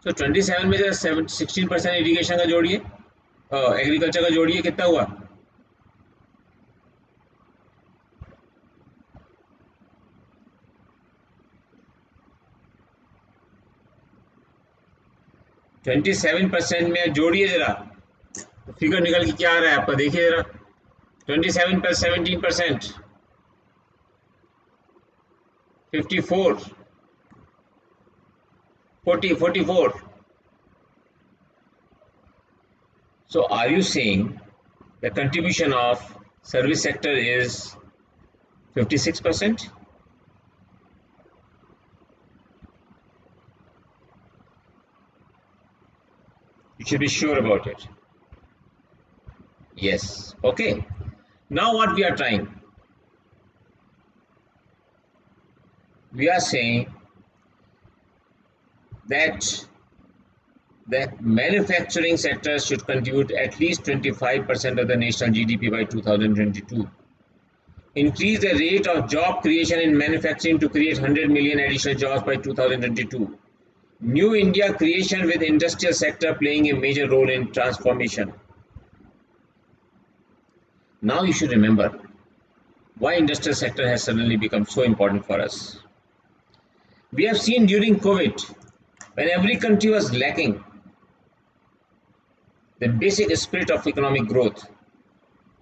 So 27 में से 16% irrigation का जोड़िए, agriculture का जोड़िए, कितना हुआ? %27 में जोड़िए जरा, फिगर निकल के क्या आ रहा है आपका, देखिए जरा. 27 plus 17%, 54, 44. So are you saying the contribution of service sector is 56%? You should be sure about it. Yes. Okay. Now what we are trying? We are saying that the manufacturing sector should contribute at least 25% of the national GDP by 2022. Increase the rate of job creation in manufacturing to create 100 million additional jobs by 2022. New India creation with industrial sector playing a major role in transformation. Now you should remember why industrial sector has suddenly become so important for us. We have seen during COVID, when every country was lacking the basic spirit of economic growth,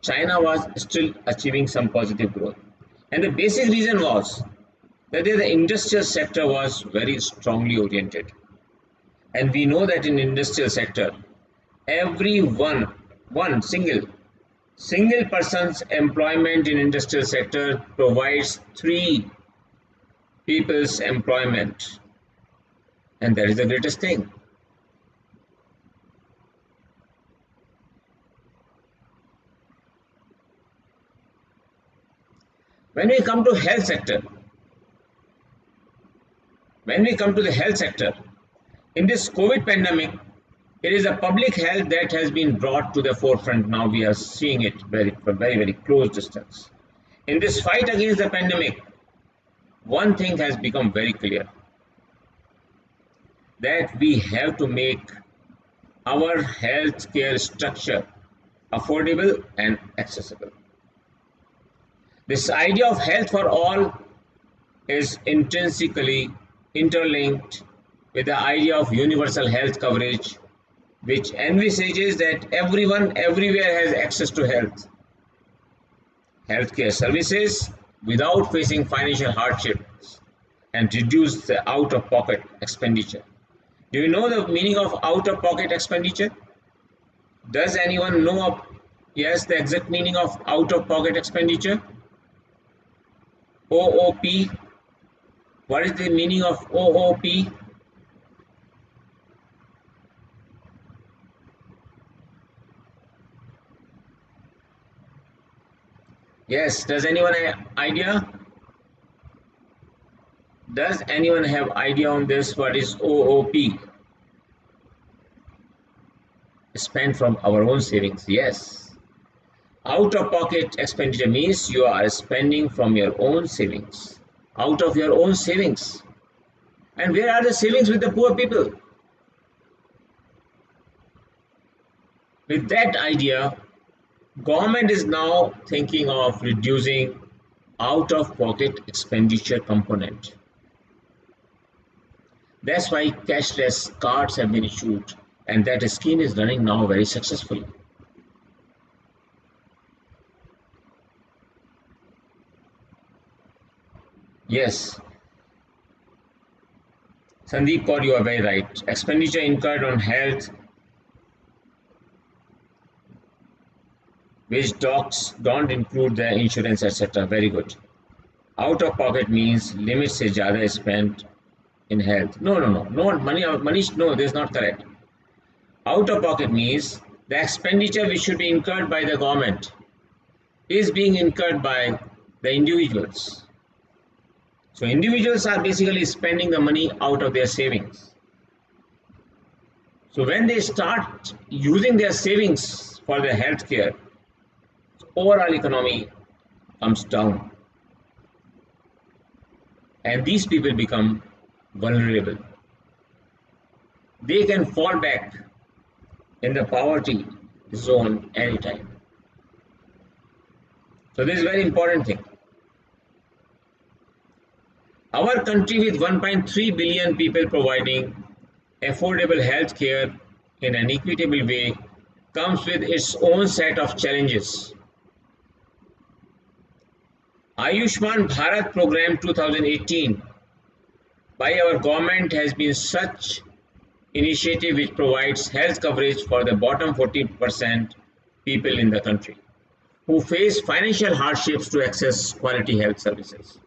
China was still achieving some positive growth. And the basic reason was that the industrial sector was very strongly oriented. And we know that in industrial sector, every one single person's employment in industrial sector provides 3 people's employment. And that is the greatest thing. When we come to health sector, in this COVID pandemic, it is a public health that has been brought to the forefront. Now we are seeing it from very close distance. In this fight against the pandemic, one thing has become very clear, that we have to make our healthcare structure affordable and accessible. This idea of health for all is intrinsically interlinked with the idea of universal health coverage, which envisages that everyone everywhere has access to healthcare services without facing financial hardships, and reduce the out-of-pocket expenditure. Do you know the meaning of out-of-pocket expenditure? Does anyone know the exact meaning of out-of-pocket expenditure? OOP. What is the meaning of OOP? Yes, does anyone have idea? Does anyone have idea on this? What is OOP? Spent from our own savings. Yes. Out-of-pocket expenditure means you are spending from your own savings, out of your own savings. And where are the savings with the poor people? With that idea, government is now thinking of reducing out-of-pocket expenditure component. That's why cashless cards have been issued, and that scheme is running now very successfully. Yes, Sandeep Kaur, you are very right. Expenditure incurred on health which docs don't include the insurance, etc. Very good. Out of pocket means limit से ज़्यादा spent in health. No money. No, this is not correct. Out of pocket means the expenditure which should be incurred by the government is being incurred by the individuals. So individuals are basically spending the money out of their savings. So when they start using their savings for their health care, overall economy comes down. And these people become vulnerable. They can fall back in the poverty zone anytime. So this is a very important thing. Our country with 1.3 billion people providing affordable health care in an equitable way comes with its own set of challenges. Ayushman Bharat Program 2018 by our government has been such initiative which provides health coverage for the bottom 40% people in the country who face financial hardships to access quality health services.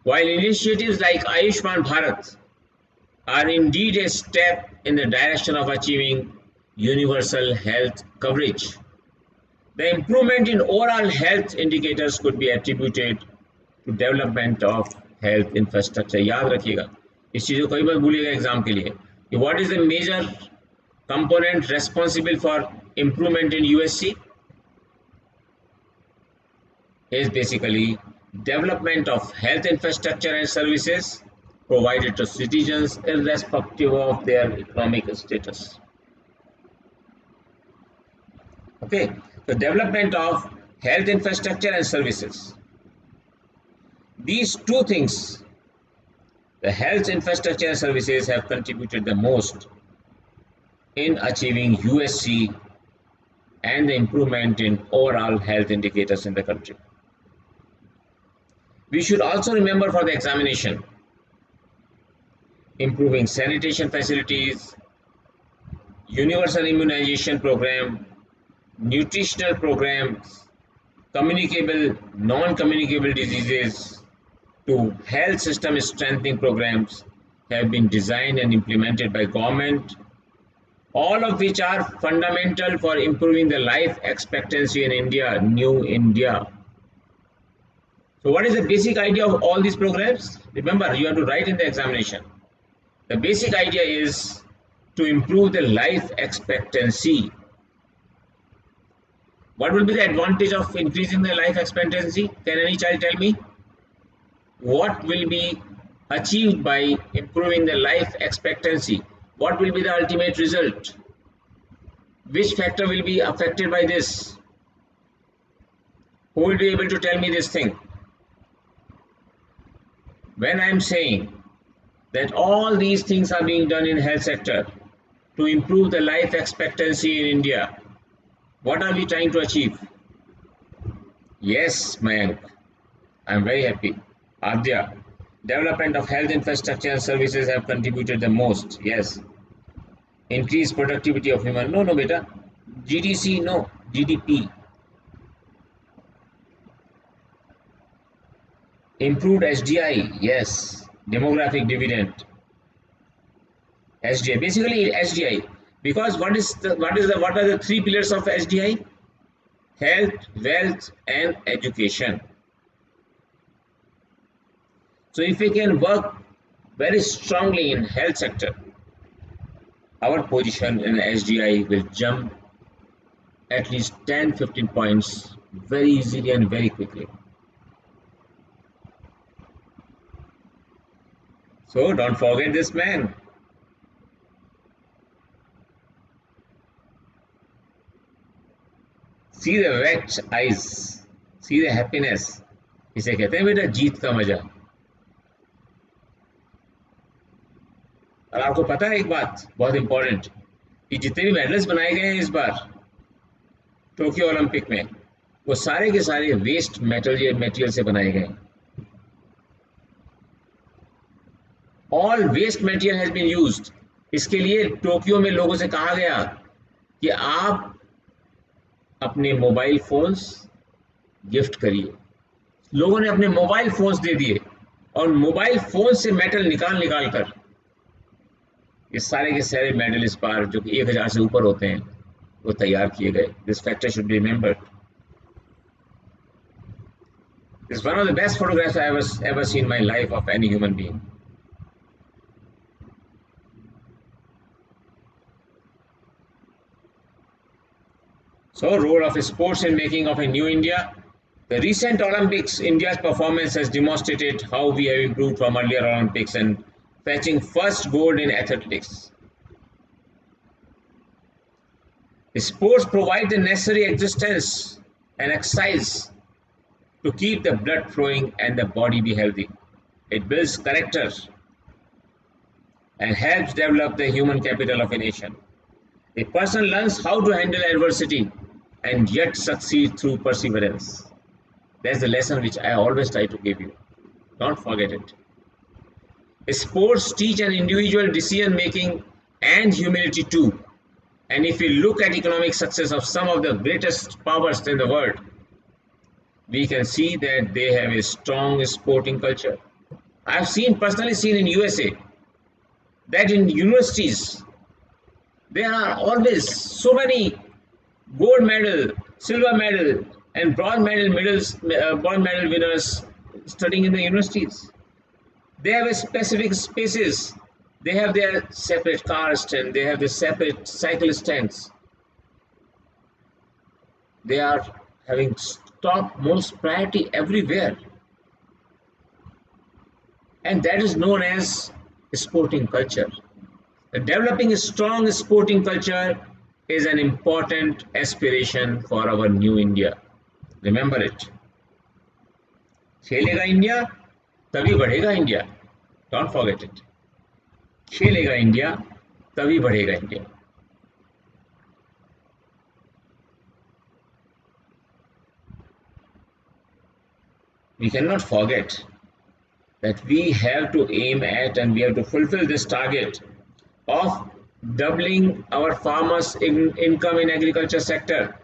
While initiatives like Ayushman Bharat are indeed a step in the direction of achieving universal health coverage, the improvement in overall health indicators could be attributed to development of health infrastructure. याद रखिएगा, इस चीज़ को कई बार भूलिएगा exam के लिए कि what is the major component responsible for improvement in USC is basically development of health infrastructure and services provided to citizens irrespective of their economic status. Okay, the development of health infrastructure and services. These two things, the health infrastructure and services, have contributed the most in achieving USC and the improvement in overall health indicators in the country. We should also remember for the examination, improving sanitation facilities, universal immunization program, nutritional programs, communicable, non-communicable diseases to health system strengthening programs have been designed and implemented by government, all of which are fundamental for improving the life expectancy in India, New India. So what is the basic idea of all these programs? Remember, you have to write in the examination. The basic idea is to improve the life expectancy. What will be the advantage of increasing the life expectancy? Can any child tell me? What will be achieved by improving the life expectancy? What will be the ultimate result? Which factor will be affected by this? Who will be able to tell me this thing? When I am saying that all these things are being done in health sector to improve the life expectancy in India, what are we trying to achieve? Yes, Mayank, I am very happy. Adya, development of health infrastructure and services have contributed the most. Yes. Increased productivity of human. No, beta. GDC, no. GDP. Improved HDI, yes. Demographic dividend. HDI, basically HDI, because what are the three pillars of HDI? Health, wealth, and education. So if we can work very strongly in health sector, our position in HDI will jump at least 10-15 points very easily and very quickly. So don't forget this, man. See the wet eyes, see the happiness. इसे कहते हैं बेटा जीत का मजा. और आपको पता है एक बात बहुत इंपॉर्टेंट, कि जितने भी मेडल्स बनाए गए हैं इस बार टोक्यो ओलंपिक में, वो सारे के सारे वेस्ट मटेरियल से बनाए गए हैं. All waste material has been used. इसके लिए टोक्यो में लोगों से कहा गया कि आप अपने मोबाइल फोन्स गिफ्ट करिए। लोगों ने अपने मोबाइल फोन्स दे दिए और मोबाइल फोन से मेटल निकाल कर ये सारे के सारे मेडल इस बार जो कि 1000 से ऊपर होते हैं वो तैयार किए गए। This factor should be remembered. This is one of the best photographs I have ever seen in my life of any human being. So, role of sports in making of a new India. The recent Olympics, India's performance has demonstrated how we have improved from earlier Olympics and fetching first gold in athletics. Sports provide the necessary existence and exercise to keep the blood flowing and the body be healthy. It builds character and helps develop the human capital of a nation. A person learns how to handle adversity and yet succeed through perseverance. That's the lesson which I always try to give you. Don't forget it. Sports teach an individual decision making and humility too. And if we look at economic success of some of the greatest powers in the world, we can see that they have a strong sporting culture. I've personally seen in USA that in universities there are always so many gold medal, silver medal, and bronze medal winners studying in the universities. They have a specific spaces. They have their separate car stand. They have their separate cycle stands. They are having top most priority everywhere, and that is known as sporting culture. Developing a strong sporting culture is an important aspiration for our new India. Remember it. खेलेगा India तभी बढ़ेगा India. Don't forget it. खेलेगा India तभी बढ़ेगा India. We cannot forget that we have to aim at and we have to fulfill this target of doubling our farmers' income in agriculture sector.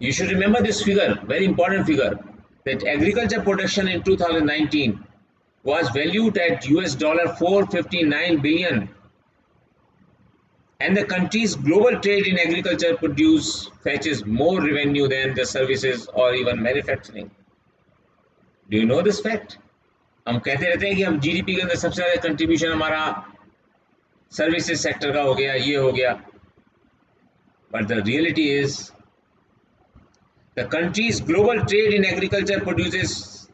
You should remember this figure, very important figure, that agriculture production in 2019 was valued at US $459 billion, and the country's global trade in agriculture fetches more revenue than the services or even manufacturing. Do you know this fact? हम कहते रहते हैं कि हम GDP के अंदर सबसे ज़्यादा कंट्रीब्यूशन हमारा सर्विसेज सेक्टर का हो गया, ये हो गया, but the reality is the country's global trade in agriculture produces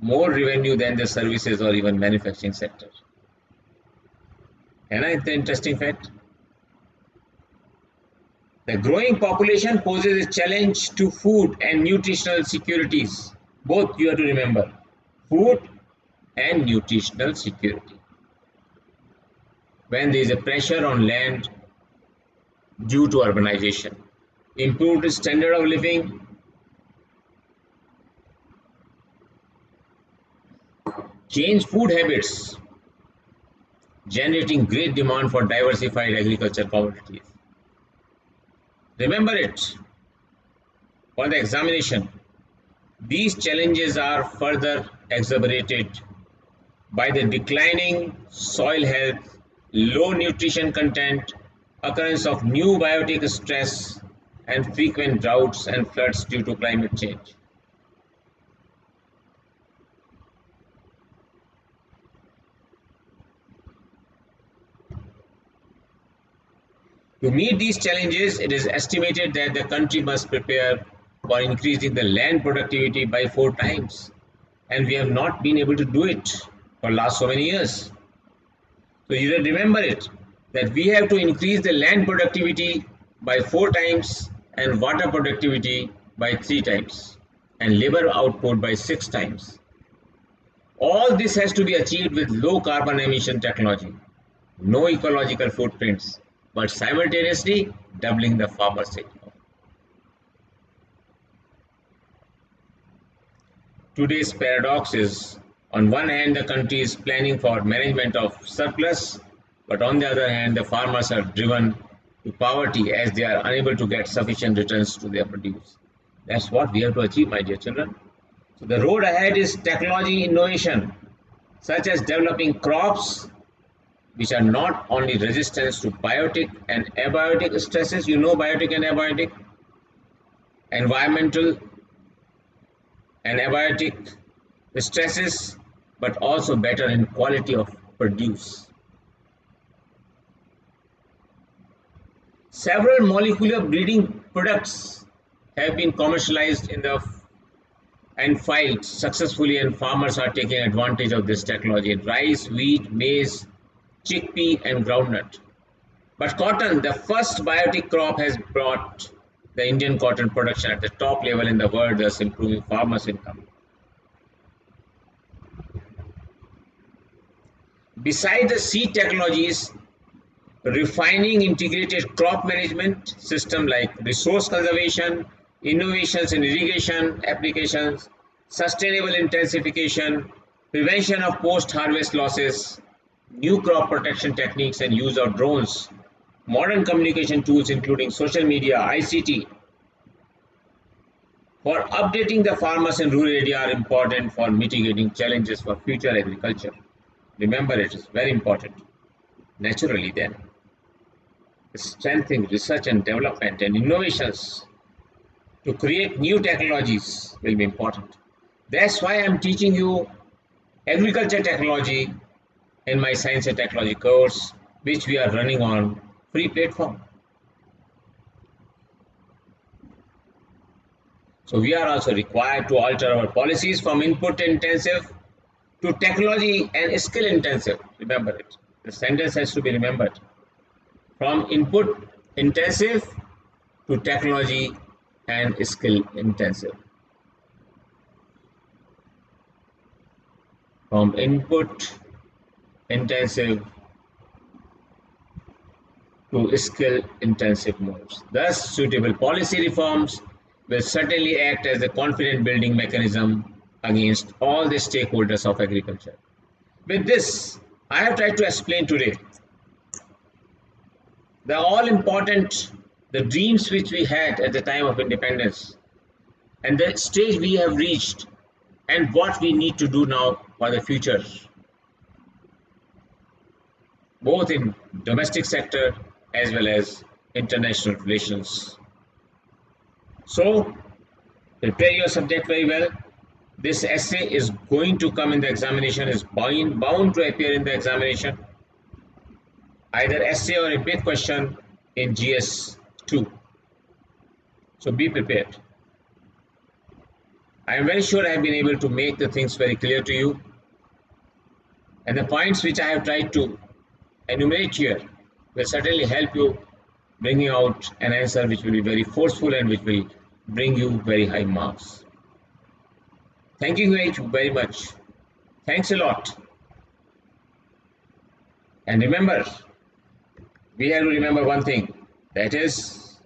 more revenue than the services or even manufacturing sector. है ना इतना interesting fact? The growing population poses a challenge to food and nutritional securities. Both you have to remember, food and nutritional security. When there is a pressure on land due to urbanization, improved standard of living, change food habits, generating great demand for diversified agriculture commodities. Remember it for the examination. These challenges are further exacerbated by the declining soil health, low nutrition content, occurrence of new biotic stress, and frequent droughts and floods due to climate change. To meet these challenges, it is estimated that the country must prepare for increasing the land productivity by 4 times, and we have not been able to do it for last so many years. So you remember it, that we have to increase the land productivity by 4 times and water productivity by 3 times and labor output by 6 times. All this has to be achieved with low carbon emission technology, no ecological footprints, but simultaneously doubling the farmer's income. Today's paradox is, on one hand, the country is planning for management of surplus, But on the other hand, the farmers are driven to poverty as they are unable to get sufficient returns to their produce. That's what we have to achieve, my dear children. So the road ahead is technology innovation, such as developing crops which are not only resistant to biotic and abiotic stresses, you know biotic and abiotic, environmental and abiotic stresses, but also better in quality of produce. Several molecular breeding products have been commercialized and filed successfully, and farmers are taking advantage of this technology in rice, wheat, maize, chickpea and groundnut. But cotton, the first biotic crop, has brought the Indian cotton production at the top level in the world, thus improving farmers' income. Besides the seed technologies, refining integrated crop management system like resource conservation, innovations in irrigation applications, sustainable intensification, prevention of post-harvest losses, new crop protection techniques and use of drones, modern communication tools including social media, ICT, for updating the farmers in rural area are important for mitigating challenges for future agriculture. Remember, it is very important. Naturally then, strengthening research and development and innovations to create new technologies will be important. That's why I'm teaching you agriculture technology in my science and technology course, which we are running on free platform. So we are also required to alter our policies from input intensive to technology and skill intensive. Remember it. The sentence has to be remembered. From input intensive to technology and skill intensive. From input intensive to skill intensive modes. Thus, suitable policy reforms will certainly act as a confidence building mechanism against all the stakeholders of agriculture. With this, I have tried to explain today the all important, the dreams which we had at the time of independence and the stage we have reached and what we need to do now for the future, both in domestic sector as well as international relations. So, prepare your subject very well. This essay is going to come in the examination, is bound to appear in the examination, either essay or a big question in GS2. So be prepared. I am very sure I have been able to make the things very clear to you, and the points which I have tried to enumerate here will certainly help you bringing out an answer which will be very forceful and which will bring you very high marks. Thank you very much. Thanks a lot. And remember, we have to remember one thing, that is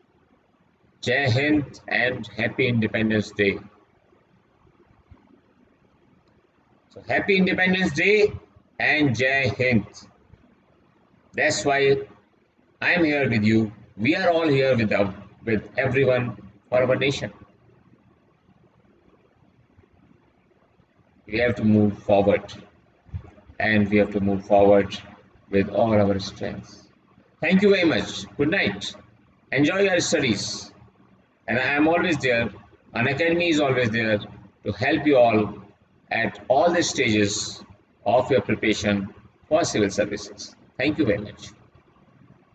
Jai Hind and Happy Independence Day. So Happy Independence Day and Jai Hind. That's why I am here with you. We are all here with everyone for our nation. We have to move forward, and we have to move forward with all our strengths. Thank you very much. Good night. Enjoy your studies. And I am always there. Unacademy is always there to help you all at all the stages of your preparation for civil services. Thank you very much.